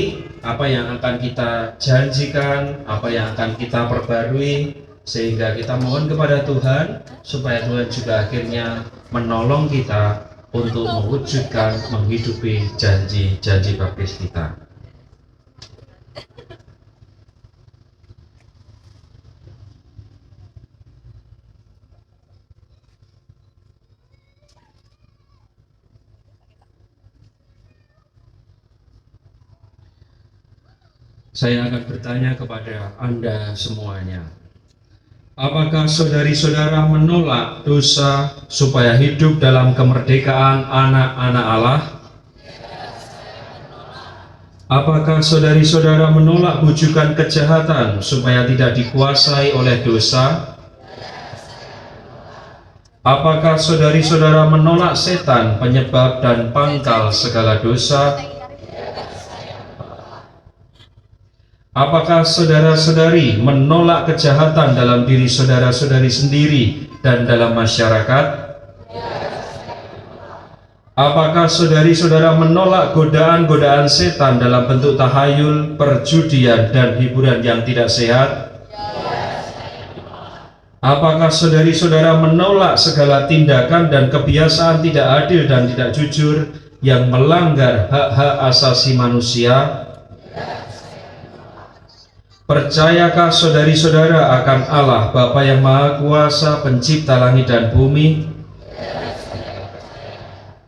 apa yang akan kita janjikan, apa yang akan kita perbarui, sehingga kita mohon kepada Tuhan supaya Tuhan juga akhirnya menolong kita untuk mewujudkan, menghidupi janji-janji baptis kita. Saya akan bertanya kepada Anda semuanya. Apakah saudari-saudara menolak dosa supaya hidup dalam kemerdekaan anak-anak Allah? Apakah saudari-saudara menolak bujukan kejahatan supaya tidak dikuasai oleh dosa? Apakah saudari-saudara menolak setan, penyebab dan pangkal segala dosa? Apakah saudara-saudari menolak kejahatan dalam diri saudara-saudari sendiri dan dalam masyarakat? Apakah saudari-saudara menolak godaan-godaan setan dalam bentuk tahayul, perjudian, dan hiburan yang tidak sehat? Apakah saudari-saudara menolak segala tindakan dan kebiasaan tidak adil dan tidak jujur yang melanggar hak-hak asasi manusia? Percayakah saudari-saudara akan Allah, Bapa yang Maha Kuasa, Pencipta langit dan bumi?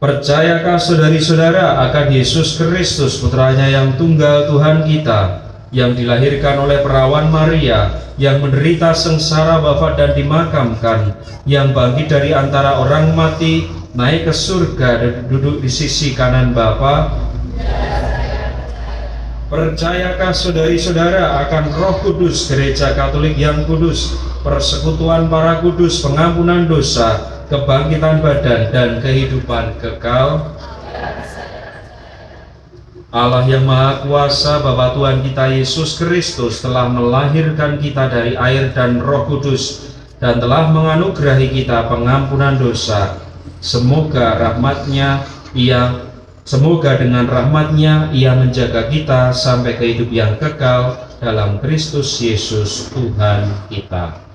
Percayakah saudari-saudara akan Yesus Kristus, Putranya yang tunggal Tuhan kita, yang dilahirkan oleh perawan Maria, yang menderita sengsara wafat dan dimakamkan, yang bangkit dari antara orang mati, naik ke surga dan duduk di sisi kanan Bapa? Percayakah saudari-saudara akan Roh Kudus, Gereja Katolik yang kudus, persekutuan para kudus, pengampunan dosa, kebangkitan badan, dan kehidupan kekal? Allah yang Maha Kuasa, Bapa Tuhan kita Yesus Kristus telah melahirkan kita dari air dan Roh Kudus dan telah menganugerahi kita pengampunan dosa. Semoga dengan rahmat-Nya Ia menjaga kita sampai ke hidup yang kekal dalam Kristus Yesus Tuhan kita.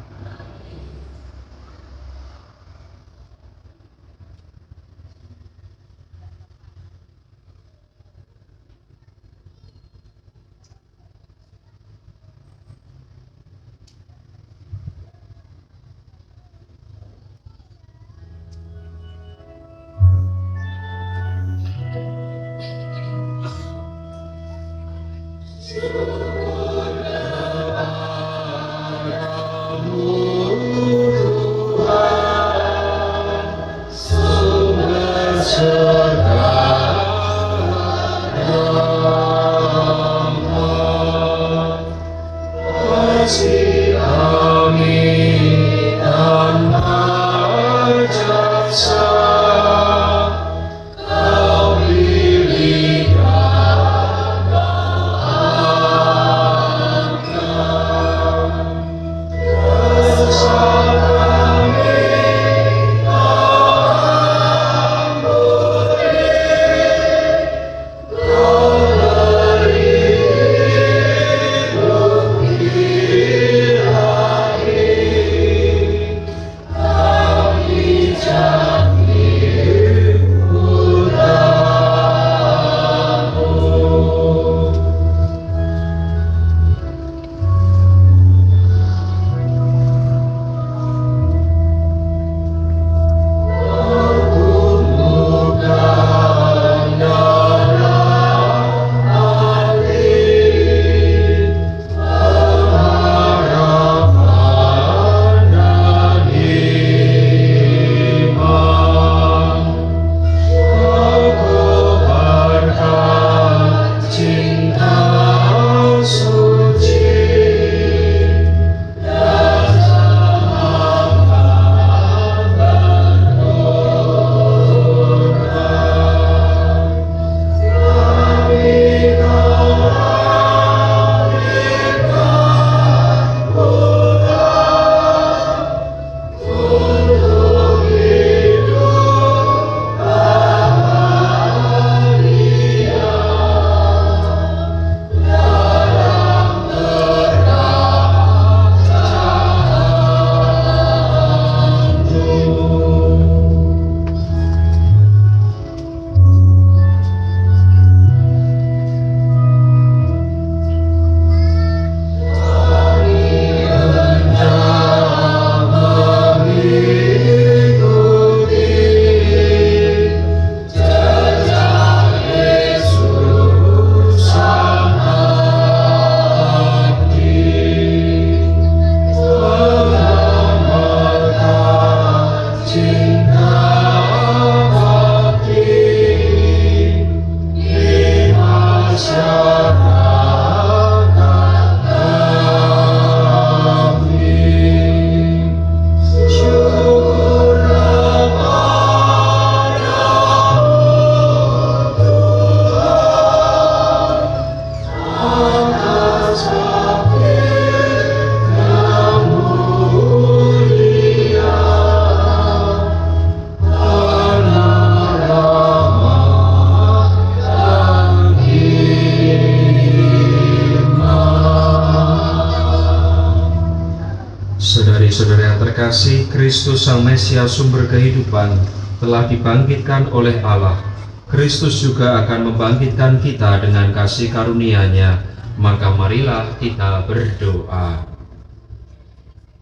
Sang Mesias sumber kehidupan telah dibangkitkan oleh Allah, Kristus juga akan membangkitkan kita dengan kasih karunia-Nya. Maka marilah kita berdoa.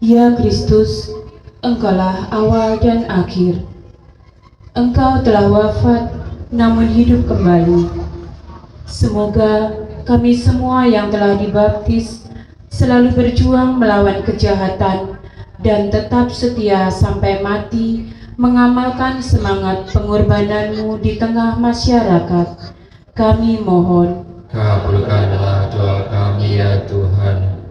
Ya Kristus, Engkaulah awal dan akhir. Engkau telah wafat namun hidup kembali. Semoga kami semua yang telah dibaptis selalu berjuang melawan kejahatan dan tetap setia sampai mati, mengamalkan semangat pengorbananmu di tengah masyarakat. Kami mohon. Kabulkanlah doa kami ya Tuhan.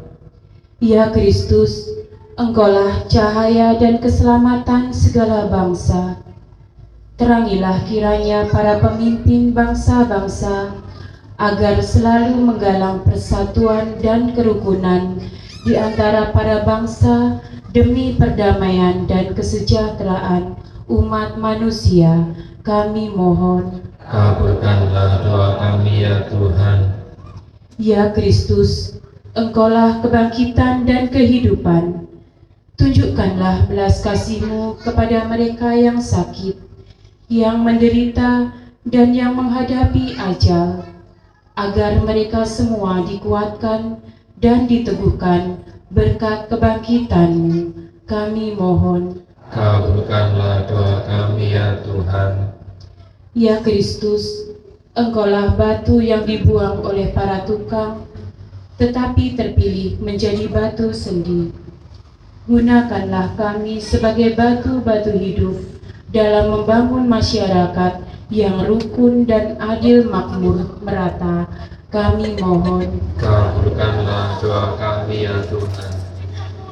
Ya Kristus, Engkaulah cahaya dan keselamatan segala bangsa. Terangilah kiranya para pemimpin bangsa-bangsa agar selalu menggalang persatuan dan kerukunan di antara para bangsa demi perdamaian dan kesejahteraan umat manusia. Kami mohon. Kabulkanlah doa kami ya Tuhan. Ya Kristus, Engkaulah kebangkitan dan kehidupan. Tunjukkanlah belas kasih-Mu kepada mereka yang sakit, yang menderita, dan yang menghadapi ajal, agar mereka semua dikuatkan dan diteguhkan berkat kebangkitan-Mu. Kami mohon. Kabulkanlah doa kami ya Tuhan. Ya Kristus, Engkaulah batu yang dibuang oleh para tukang, tetapi terpilih menjadi batu sendi. Gunakanlah kami sebagai batu-batu hidup dalam membangun masyarakat yang rukun dan adil, makmur, merata. Kami mohon. Kabulkanlah doa kami ya Tuhan.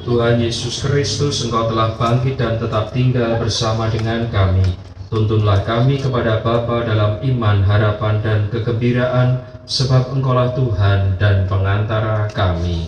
Tuhan Yesus Kristus, Engkau telah bangkit dan tetap tinggal bersama dengan kami. Tuntunlah kami kepada Bapa dalam iman, harapan, dan kegembiraan, sebab Engkaulah Tuhan dan pengantara kami.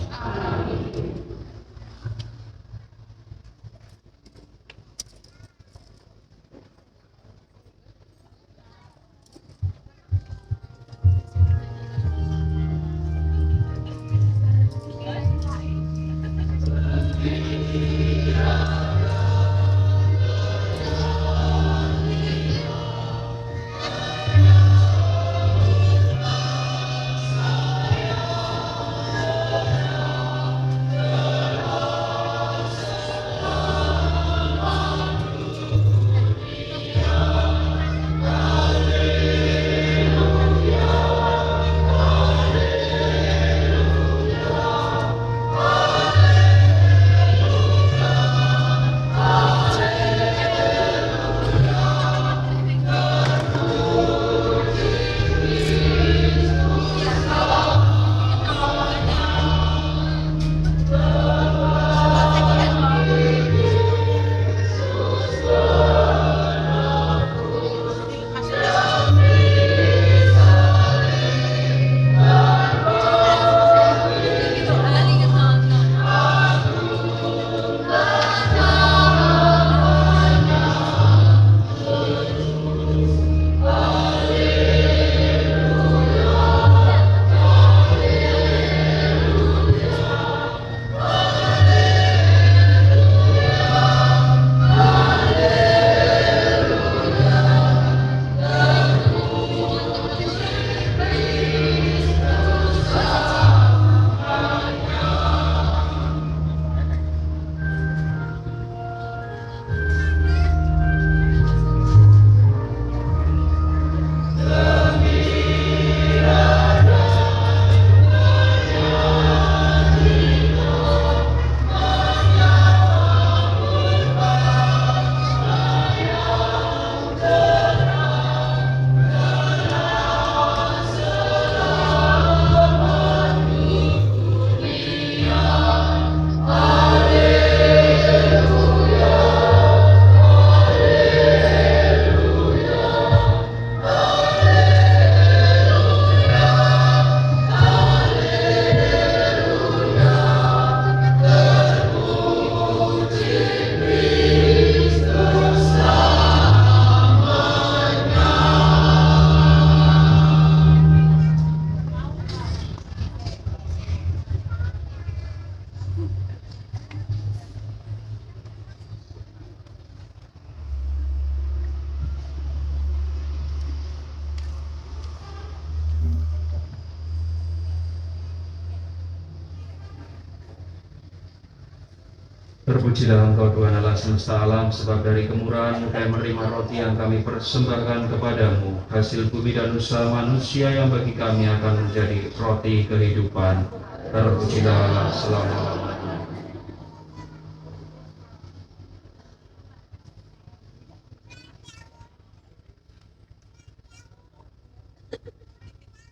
Terpujilah Engkau Tuhan Allah semesta alam, sebab dari kemurahan-Mu kami menerima roti yang kami persembahkan kepadamu, hasil bumi dan usaha manusia yang bagi kami akan menjadi roti kehidupan. Terpujilah Allah selama-lamanya.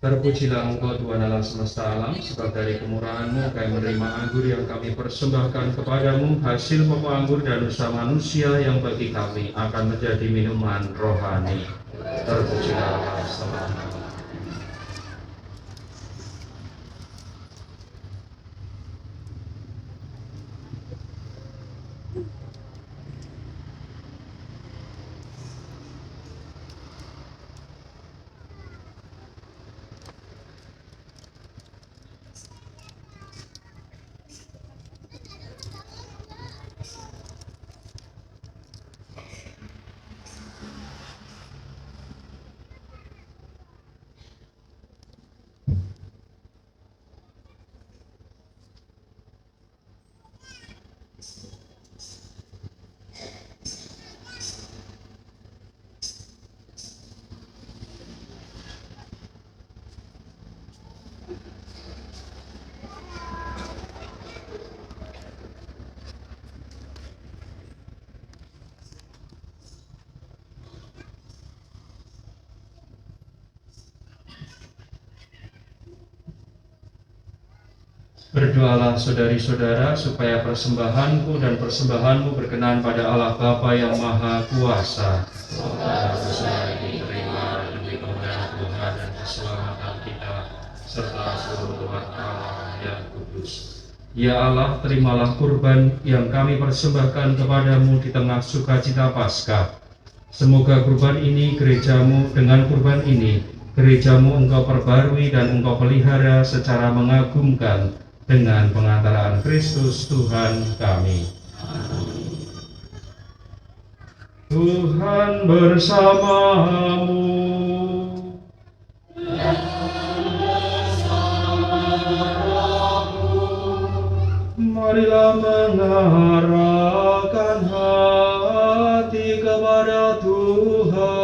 Terpujilah Engkau Tuhan Allah semesta alam, sebab dari kemurahan-Mu kami menerima anggur yang kami persembahkan kepadamu, hasil pokok anggur dan usaha manusia yang bagi kami akan menjadi minuman rohani. Terpujilah Allah selama-lamanya. Berdoalah saudari-saudara supaya persembahanku dan persembahanmu berkenan pada Allah Bapa yang Maha Kuasa. Semoga persembahan ini diterima demi kemuliaan Tuhan dan keselamatan kita, serta seluruh umat Allah yang kudus. Ya Allah, terimalah kurban yang kami persembahkan kepadamu di tengah sukacita Paskah. Semoga kurban ini gerejamu, dengan kurban ini gerejamu Engkau perbarui dan Engkau pelihara secara mengagumkan, dengan pengantaraan Kristus Tuhan kami. Tuhan bersamamu. Marilah mengarahkan hati kepada Tuhan.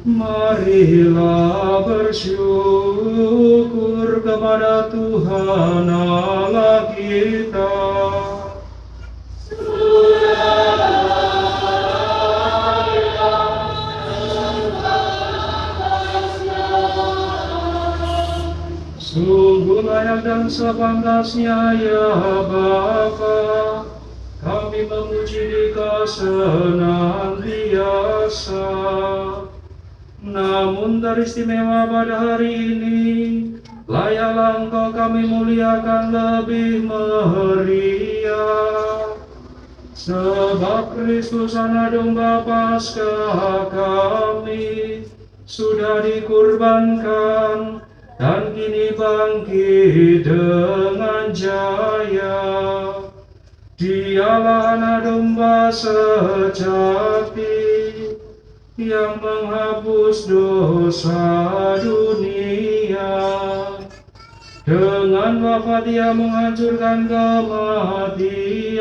Marilah bersyukur kepada Tuhan Allah kita. Sungguh layak dan sepantasnya ya Bapa, kami memuji Dikau senantiasa. Namun teristimewa pada hari ini, layaklah Engkau kami muliakan lebih meriah. Sebab Kristus Anak Domba Paskah kami sudah dikurbankan dan kini bangkit dengan jaya. Dialah Anak Domba sejati yang menghapus dosa dunia. Dengan wafat Ia menghancurkan kematian,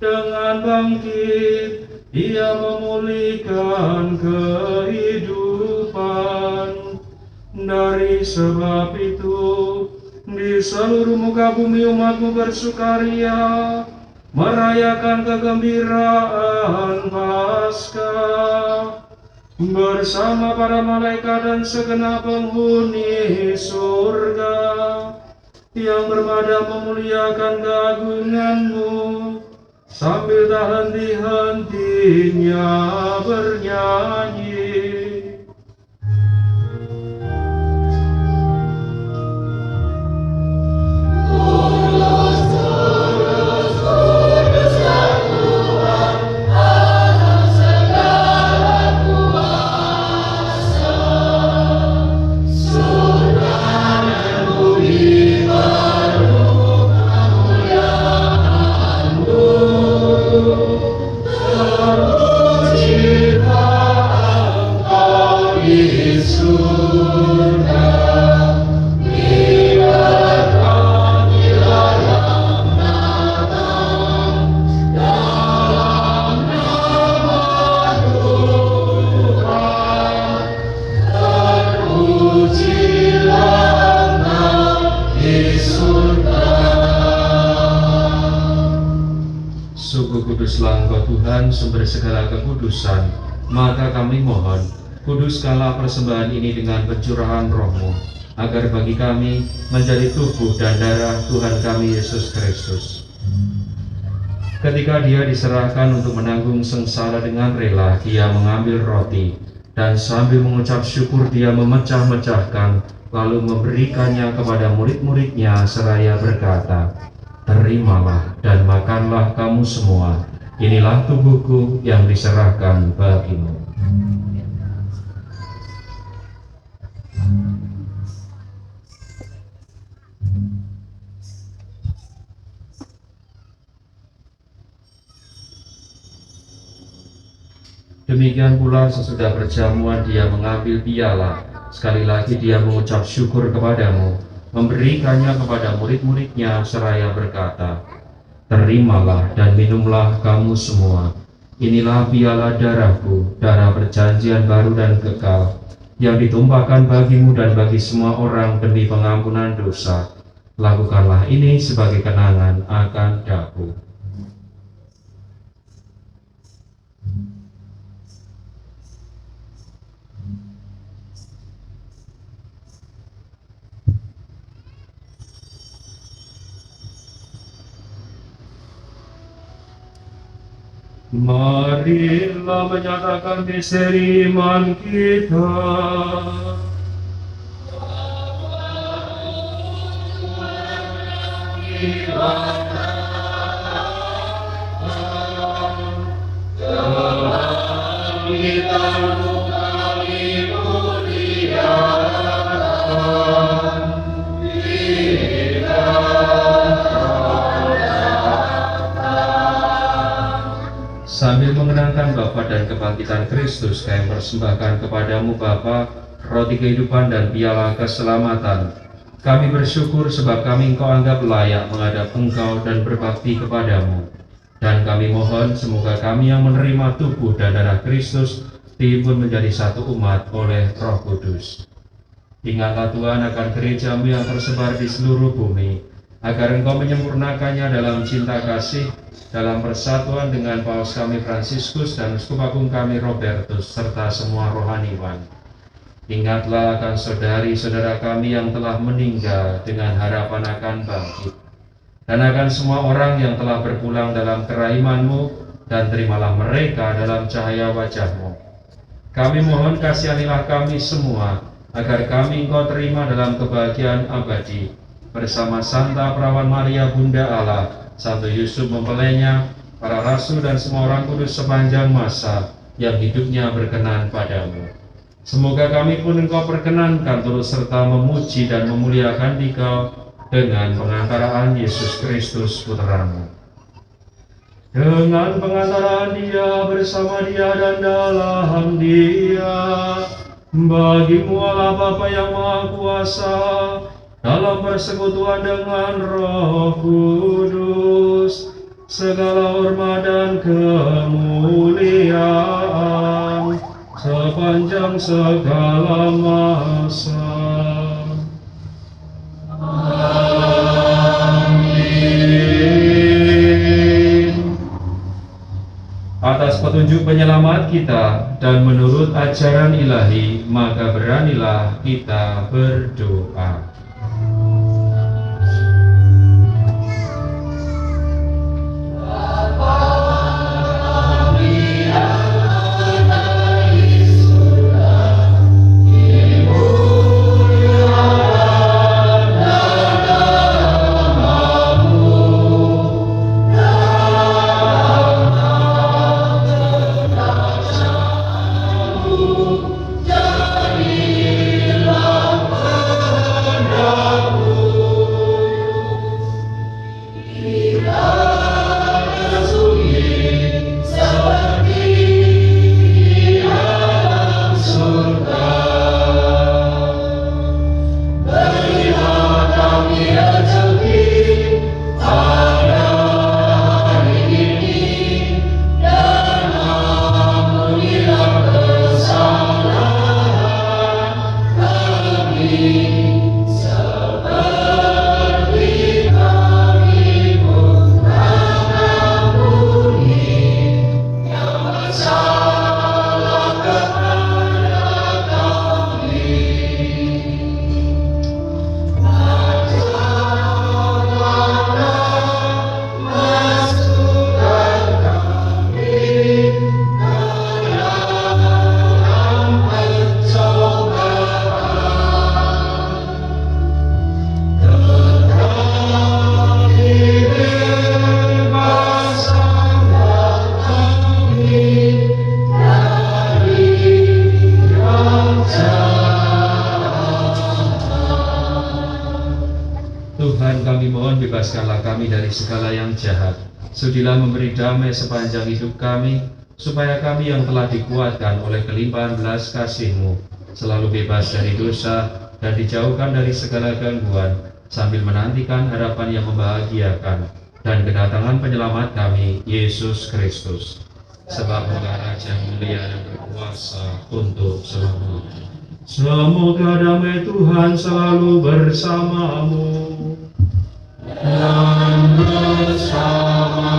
dengan bangkit Ia memulihkan kehidupan. Dari sebab itu, di seluruh muka bumi umat-Mu bersukaria, merayakan kegembiraan Paskah bersama para malaikat dan segenap penghuni surga yang bermada memuliakan keagungan-Mu sambil tak henti-hentinya bernyanyi. Terpujilah Sungguh kuduslah Engkau Tuhan, sumber segala kekudusan. Maka kami mohon, kuduskanlah persembahan ini dengan pencurahan Roh-Mu, agar bagi kami menjadi tubuh dan darah Tuhan kami Yesus Kristus. Ketika Dia diserahkan untuk menanggung sengsara dengan rela, Dia mengambil roti, dan sambil mengucap syukur Dia memecah-mecahkan, lalu memberikannya kepada murid-muridnya seraya berkata, "Terimalah dan makanlah kamu semua, inilah tubuhku yang diserahkan bagimu." Demikian pula sesudah perjamuan Dia mengambil piala, sekali lagi Dia mengucap syukur kepadamu, memberikannya kepada murid-muridnya seraya berkata, "Terimalah dan minumlah kamu semua, inilah piala darahku, darah perjanjian baru dan kekal, yang ditumpahkan bagimu dan bagi semua orang demi pengampunan dosa. Lakukanlah ini sebagai kenangan akan daku." Marilah menyatakan misteri iman kita. Sambil mengenangkan Bapa dan kebangkitan Kristus, kami persembahkan kepadamu Bapa, roti kehidupan dan piala keselamatan. Kami bersyukur sebab kami Engkau anggap layak menghadap Engkau dan berbakti kepadamu. Dan kami mohon semoga kami yang menerima tubuh dan darah Kristus timbul menjadi satu umat oleh Roh Kudus. Ingatlah Tuhan akan gerejamu yang tersebar di seluruh bumi, agar Engkau menyempurnakannya dalam cinta kasih, dalam persatuan dengan Paus kami Fransiskus dan Uskup Agung kami Robertus, serta semua rohaniwan. Ingatlah akan saudari-saudara kami yang telah meninggal dengan harapan akan bangkit, dan akan semua orang yang telah berpulang dalam kerahiman-Mu, dan terimalah mereka dalam cahaya wajah-Mu. Kami mohon kasihanilah kami semua, agar kami Engkau terima dalam kebahagiaan abadi, bersama Santa Perawan Maria Bunda Allah, Santo Yusuf mempelainya, para rasul dan semua orang kudus sepanjang masa yang hidupnya berkenan padamu. Semoga kami pun Engkau perkenankan turut serta memuji dan memuliakan Dikau dengan pengantaraan Yesus Kristus Putra-Mu. Dengan pengantaraan Dia, bersama Dia dan dalam Dia, bagi-Mu Allah Bapa yang Maha Kuasa, dalam persekutuan dengan Roh Kudus, segala hormat dan kemuliaan sepanjang segala masa. Amin. Atas petunjuk penyelamat kita dan menurut ajaran ilahi, maka beranilah kita berdoa. Tuhan, kami mohon bebaskanlah kami dari segala yang jahat. Sudilah memberi damai sepanjang hidup kami, supaya kami yang telah dikuatkan oleh kelimpahan belas kasih-Mu selalu bebas dari dosa dan dijauhkan dari segala gangguan, sambil menantikan harapan yang membahagiakan dan kedatangan penyelamat kami, Yesus Kristus. Sebab Engkau Raja mulia dan berkuasa untuk selamanya. Semoga damai Tuhan selalu bersamamu dan bersamamu.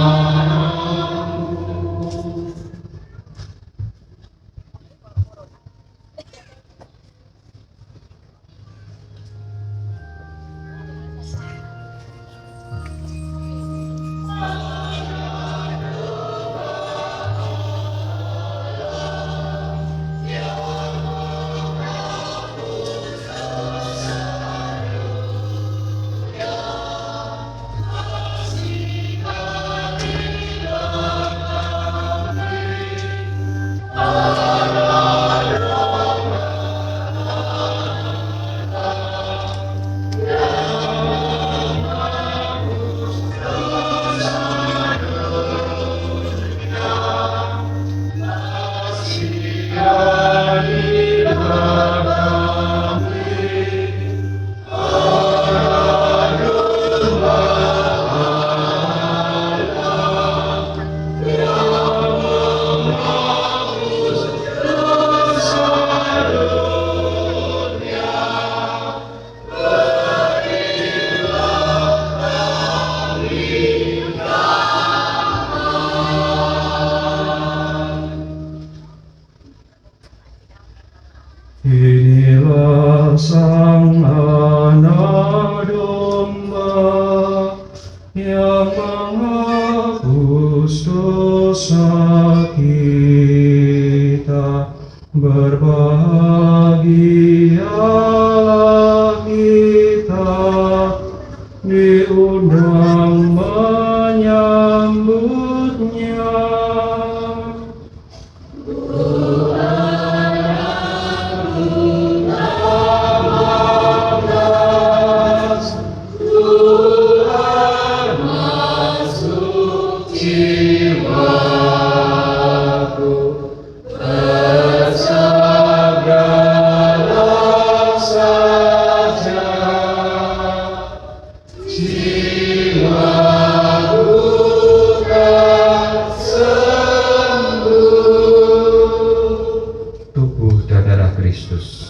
Inilah sang anak domba yang menghapus dosa kita. Berbahagialah kita diundang menyambutnya. Tubuh dan darah Kristus.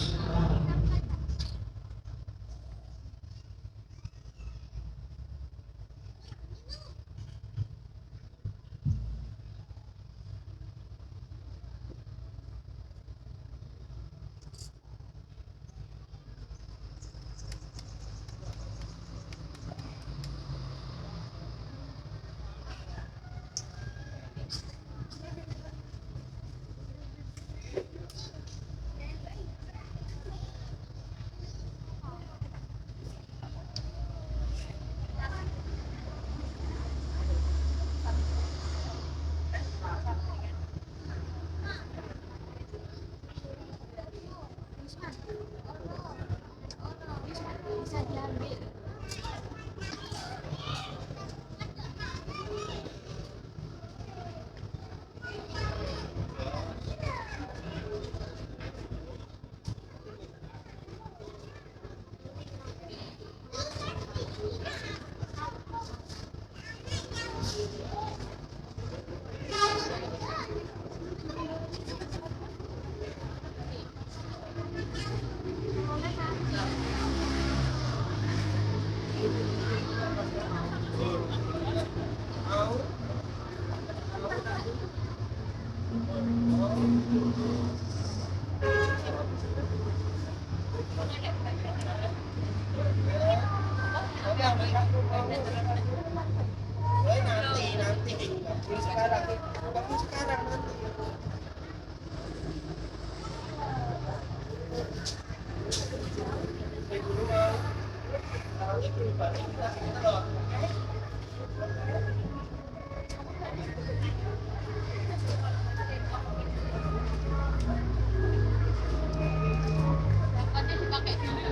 Pakai dulu.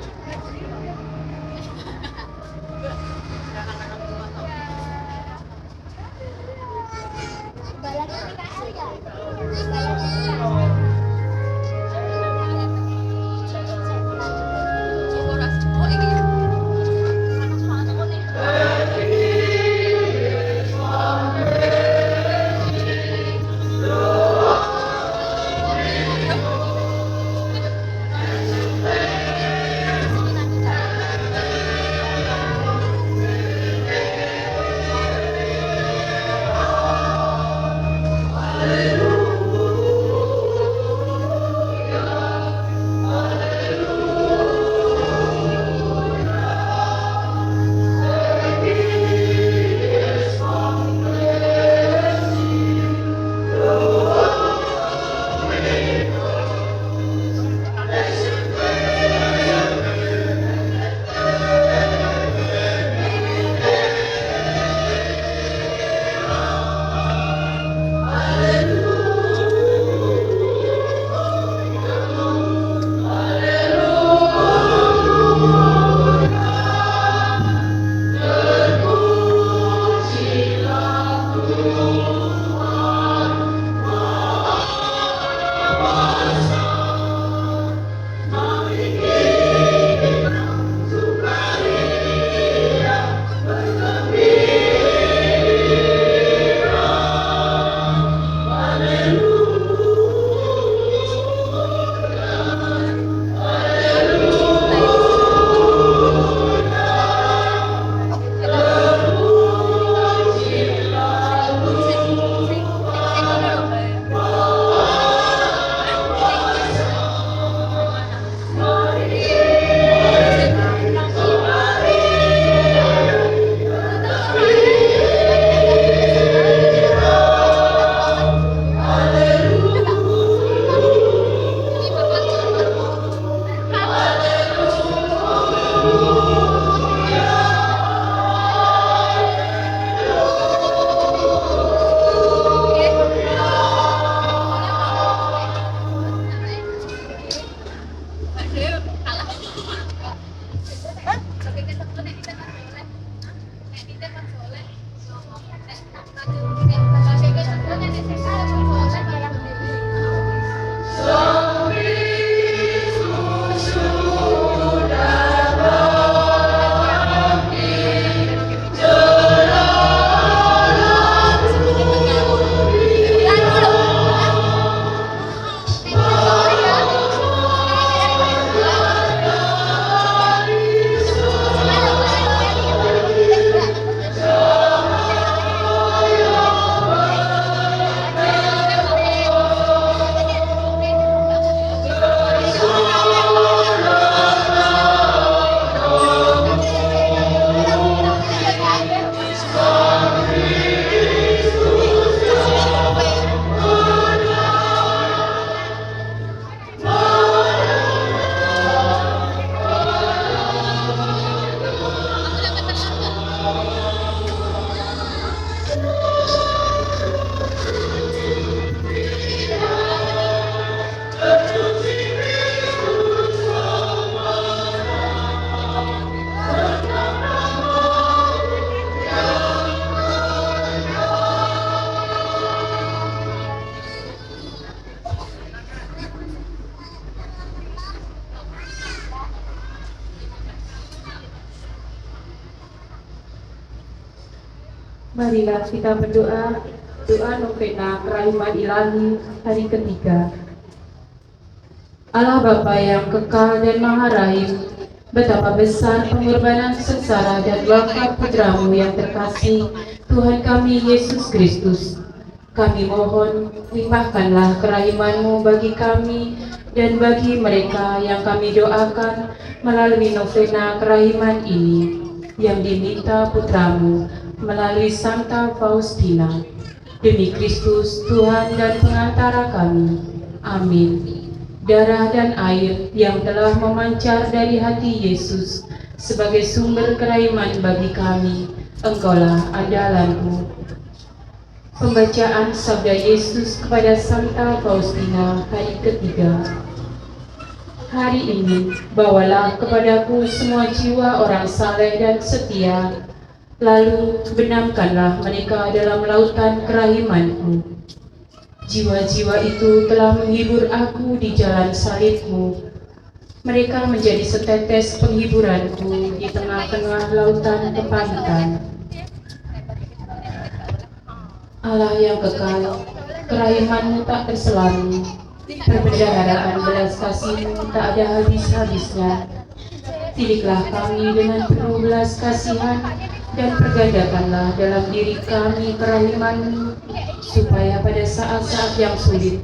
Marilah kita berdoa, doa novena kerahiman ilahi hari ketiga. Allah Bapa yang kekal dan maha rahim, betapa besar pengorbanan sengsara dan wafat putramu yang terkasih, Tuhan kami Yesus Kristus. Kami mohon, limpahkanlah kerahiman-Mu bagi kami dan bagi mereka yang kami doakan melalui novena kerahiman ini, yang diminta putramu melalui Santa Faustina. Demi Kristus, Tuhan dan pengantara kami. Amin. Darah dan air yang telah memancar dari hati Yesus sebagai sumber kerahiman bagi kami, Engkaulah andalanku. Pembacaan Sabda Yesus kepada Santa Faustina hari ketiga. Hari ini, bawalah kepadaku semua jiwa orang saleh dan setia, lalu benamkanlah mereka dalam lautan kerahiman-Mu. Jiwa-jiwa itu telah menghibur aku di jalan salib-Mu. Mereka menjadi setetes penghiburanku di tengah-tengah lautan kepahitan. Allah yang kekal, kerahiman-Mu tak terselami, perbendaharaan belas kasih-Mu tak ada habis-habisnya. Tidiklah kami dengan penuh belas kasihan dan pergandakanlah dalam diri kami kerahiman-Mu, supaya pada saat-saat yang sulit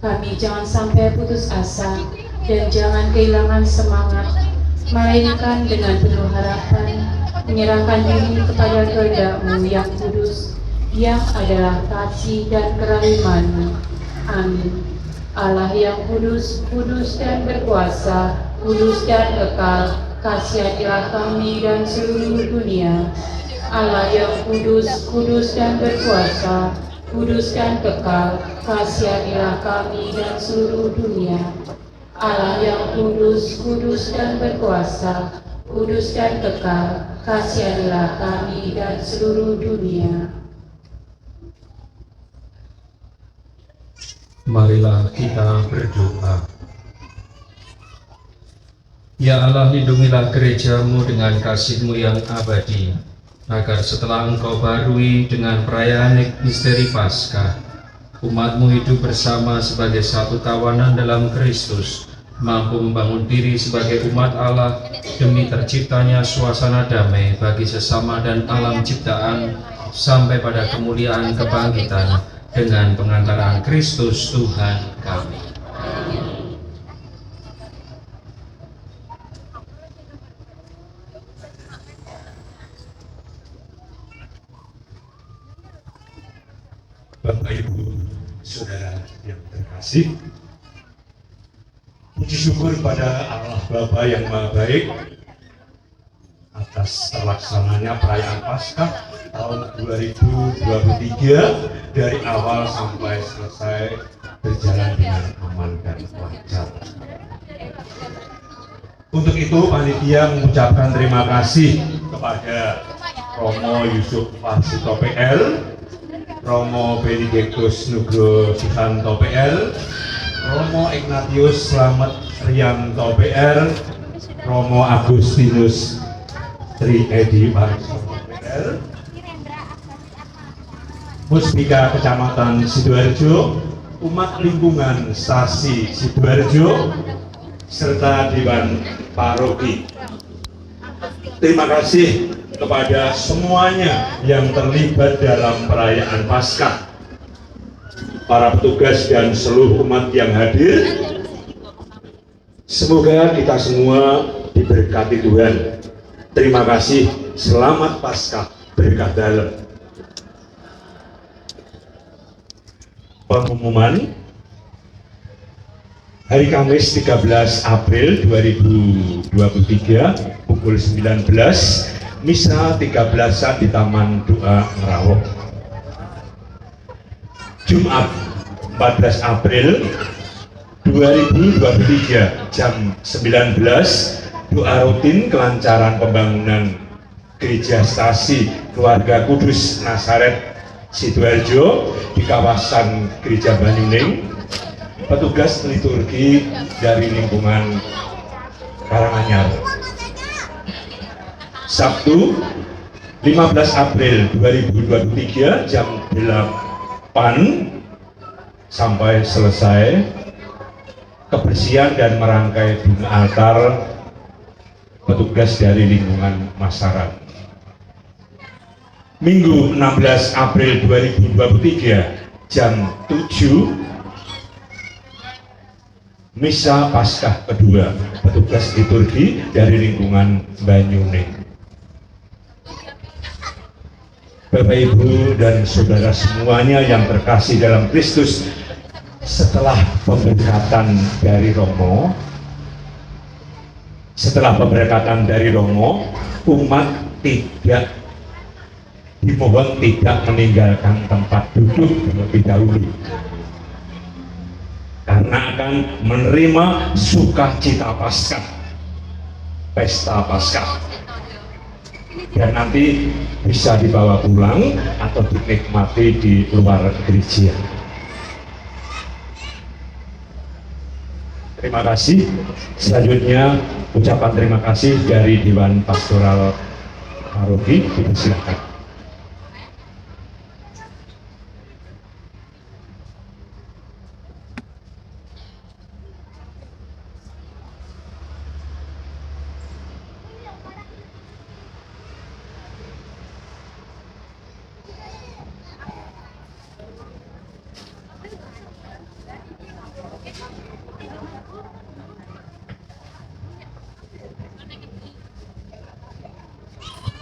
kami jangan sampai putus asa dan jangan kehilangan semangat, melainkan dengan penuh harapan menyerahkan diri kepada kehendak-Mu yang kudus, yang adalah kasih dan kerahiman-Mu. Amin. Allah yang kudus, kudus dan berkuasa, kudus dan kekal, kasihanilah kami dan seluruh dunia. Allah yang kudus, kudus dan berkuasa, kudus dan kekal, kasihanilah kami dan seluruh dunia. Allah yang kudus, kudus dan berkuasa, kudus dan kekal, kasihanilah kami dan seluruh dunia. Marilah kita berdoa. Ya Allah, lindungilah gereja-Mu dengan kasih-Mu yang abadi, agar setelah Engkau barui dengan perayaan misteri Paskah, umat-Mu hidup bersama sebagai satu kawanan dalam Kristus, mampu membangun diri sebagai umat Allah demi terciptanya suasana damai bagi sesama dan alam ciptaan, sampai pada kemuliaan kebangkitan dengan pengantaran Kristus Tuhan kami. Bapak Ibu Saudara yang terkasih, puji syukur pada Allah Bapa yang Maha Baik atas terlaksananya perayaan Paskah tahun 2023 dari awal sampai selesai berjalan dengan aman dan lancar. Untuk itu panitia mengucapkan terima kasih kepada Romo Yusuf Warsito PL, Romo Benedictus Nugroho Susanto PL, Romo Ignatius Slamet Rianto PL, Romo Agustinus Tri Edi Warsono PL, Puspika Kecamatan Sidoarjo, umat lingkungan Stasi Sidoarjo, serta Dewan Paroki. Terima kasih kepada semuanya yang terlibat dalam perayaan Paskah, para petugas dan seluruh umat yang hadir. Semoga kita semua diberkati Tuhan. Terima kasih, selamat Paskah, berkah dalam. Pengumuman hari Kamis 13 April 2023 pukul 19, Misa 13-an di Taman Doa Merawok. Jumat 14 April 2023 jam 19, doa rutin kelancaran pembangunan Gereja Stasi Keluarga Kudus Nazaret Sidoarjo di kawasan Gereja Banyuning. Petugas liturgi dari lingkungan Karanganyar. Sabtu 15 April 2023 jam 8 sampai selesai kebersihan dan merangkai bunga altar petugas dari lingkungan masyarakat. Minggu 16 April 2023 jam 7 Misa Paskah kedua petugas liturgi dari lingkungan Banyuning. Bapak Ibu dan saudara semuanya yang terkasih dalam Kristus, setelah pemberkatan dari Romo, umat tidak dimohon tidak meninggalkan tempat duduk terlebih dahulu, karena akan menerima sukacita Paskah, pesta Paskah, dan nanti bisa dibawa pulang atau dinikmati di luar gereja. Terima kasih. Selanjutnya ucapan terima kasih dari Dewan Pastoral Paroki, dipersilakan.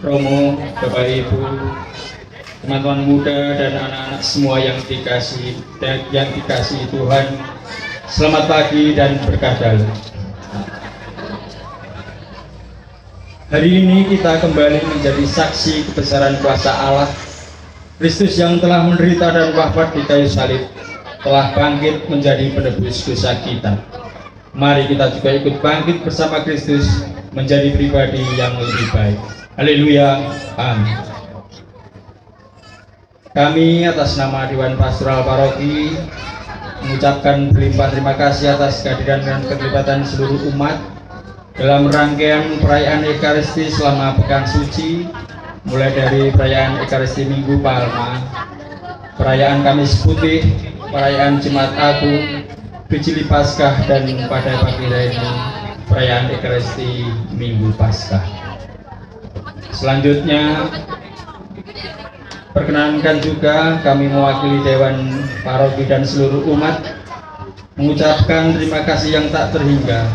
Romo, Bapak Ibu, teman-teman muda dan anak-anak semua yang dikasihi Tuhan, selamat pagi dan berkah dalam. Hari ini kita kembali menjadi saksi kebesaran kuasa Allah. Kristus yang telah menderita dan wafat di kayu salib telah bangkit menjadi penebus dosa kita. Mari kita juga ikut bangkit bersama Kristus menjadi pribadi yang lebih baik. Haleluya, amin. Kami atas nama Dewan Pastoral Paroki mengucapkan berlimpah terima kasih atas kehadiran dan keterlibatan seluruh umat dalam rangkaian perayaan Ekaristi selama Pekan Suci, mulai dari perayaan Ekaristi Minggu Palma, perayaan Kamis Putih, perayaan Jumat Agung, Vigili Paskah, dan pada pagi hari ini perayaan Ekaristi Minggu Paskah. Selanjutnya, perkenankan juga kami mewakili Dewan Paroki dan seluruh umat mengucapkan terima kasih yang tak terhingga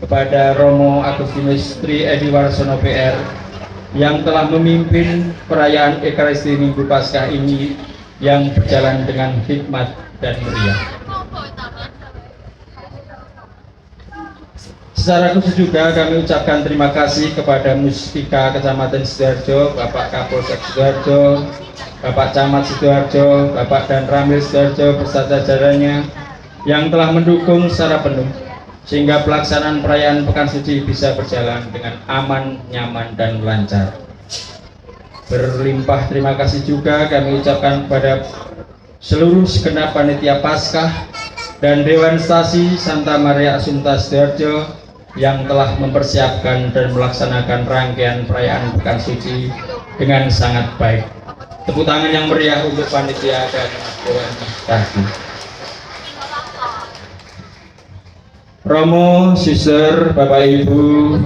kepada Romo Agustinus Tri Edi Warsono PR yang telah memimpin perayaan Ekaristi Minggu Paskah ini yang berjalan dengan hikmat dan meriah. Secara khusus juga kami ucapkan terima kasih kepada Muspika Kecamatan Sidoarjo, Bapak Kapolsek Sidoarjo, Bapak Camat Sidoarjo, Bapak dan Ramil Sidoarjo beserta jajarannya yang telah mendukung secara penuh sehingga pelaksanaan perayaan Pekan Suci bisa berjalan dengan aman, nyaman, dan lancar. Berlimpah terima kasih juga kami ucapkan kepada seluruh segenap panitia Paskah dan Dewan Stasi Santa Maria Assunta Sidoarjo yang telah mempersiapkan dan melaksanakan rangkaian perayaan Pekan Suci dengan sangat baik. Tepuk tangan yang meriah untuk panitia dan Dewan Stasi. Romo, Suster, Bapak Ibu,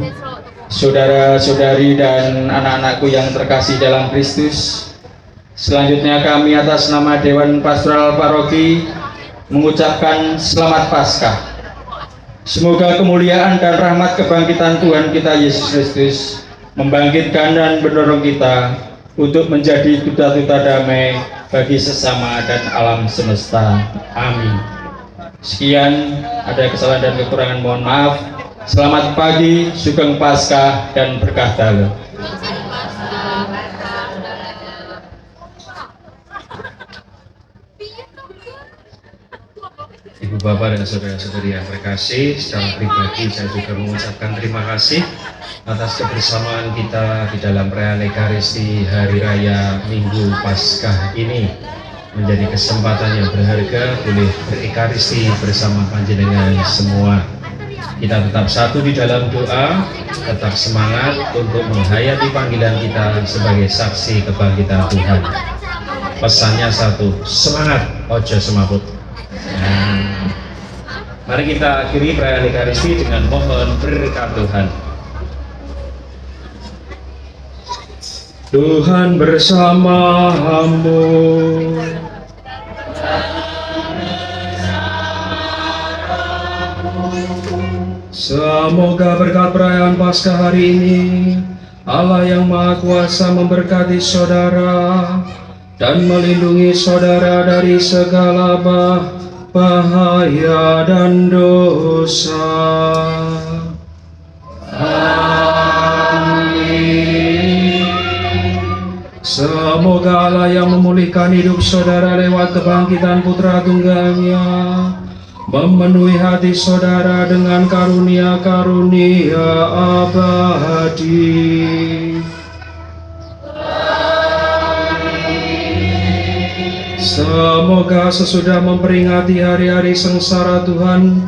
saudara-saudari dan anak-anakku yang terkasih dalam Kristus, selanjutnya kami atas nama Dewan Pastoral Paroki mengucapkan selamat Paskah. Semoga kemuliaan dan rahmat kebangkitan Tuhan kita Yesus Kristus membangkitkan dan mendorong kita untuk menjadi duta-duta damai bagi sesama dan alam semesta. Amin. Sekian, ada kesalahan dan kekurangan mohon maaf. Selamat pagi, Sugeng Paskah dan berkah dalam. Ibu Bapak dan saudara-saudari yang terkasih, secara pribadi saya juga mengucapkan terima kasih atas kebersamaan kita di dalam perayaan Ekaristi Hari Raya Minggu Paskah ini. Menjadi kesempatan yang berharga boleh berekaristi bersama panjenengan semua. kita tetap satu di dalam doa, tetap semangat untuk menghayati panggilan kita sebagai saksi kebangkitan Tuhan. Pesannya satu, semangat, ojo semaput. Nah, mari kita akhiri perayaan Ekaristi dengan mohon berkat Tuhan. Tuhan bersamamu. Semoga berkat perayaan Paskah hari ini, Allah yang Maha Kuasa memberkati saudara dan melindungi saudara dari segala bahaya dan dosa. Amin. Semoga Allah yang memulihkan hidup saudara lewat kebangkitan Putra Tunggalnya memenuhi hati saudara dengan karunia-karunia abadi. Semoga sesudah memperingati hari-hari sengsara Tuhan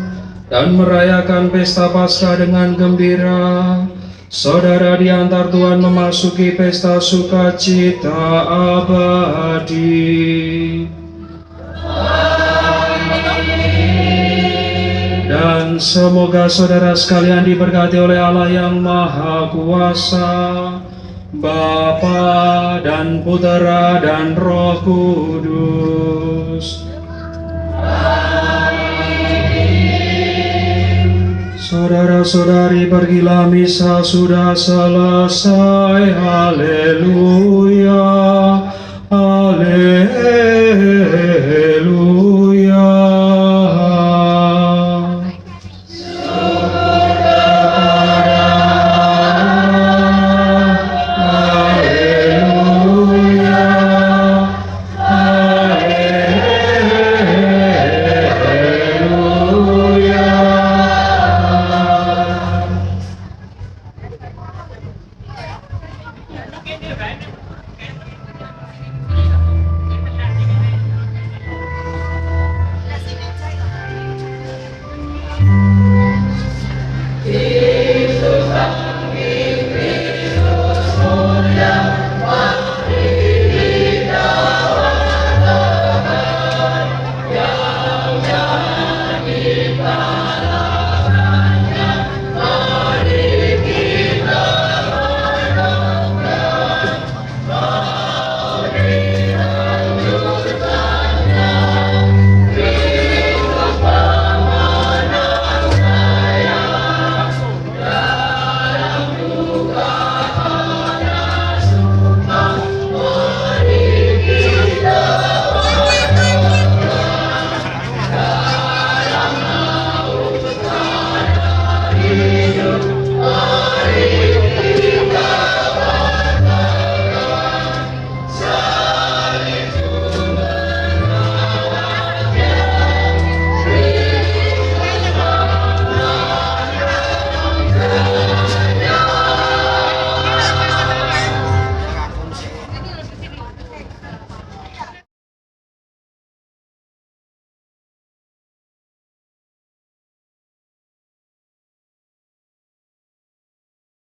dan merayakan pesta Paskah dengan gembira, saudara diantar Tuhan memasuki pesta sukacita abadi. Dan semoga saudara sekalian diberkati oleh Allah yang Maha Kuasa, Bapa dan Putera dan Roh Kudus. Saudara-saudari, pergilah, misa sudah selesai. Haleluya, haleluya. Ini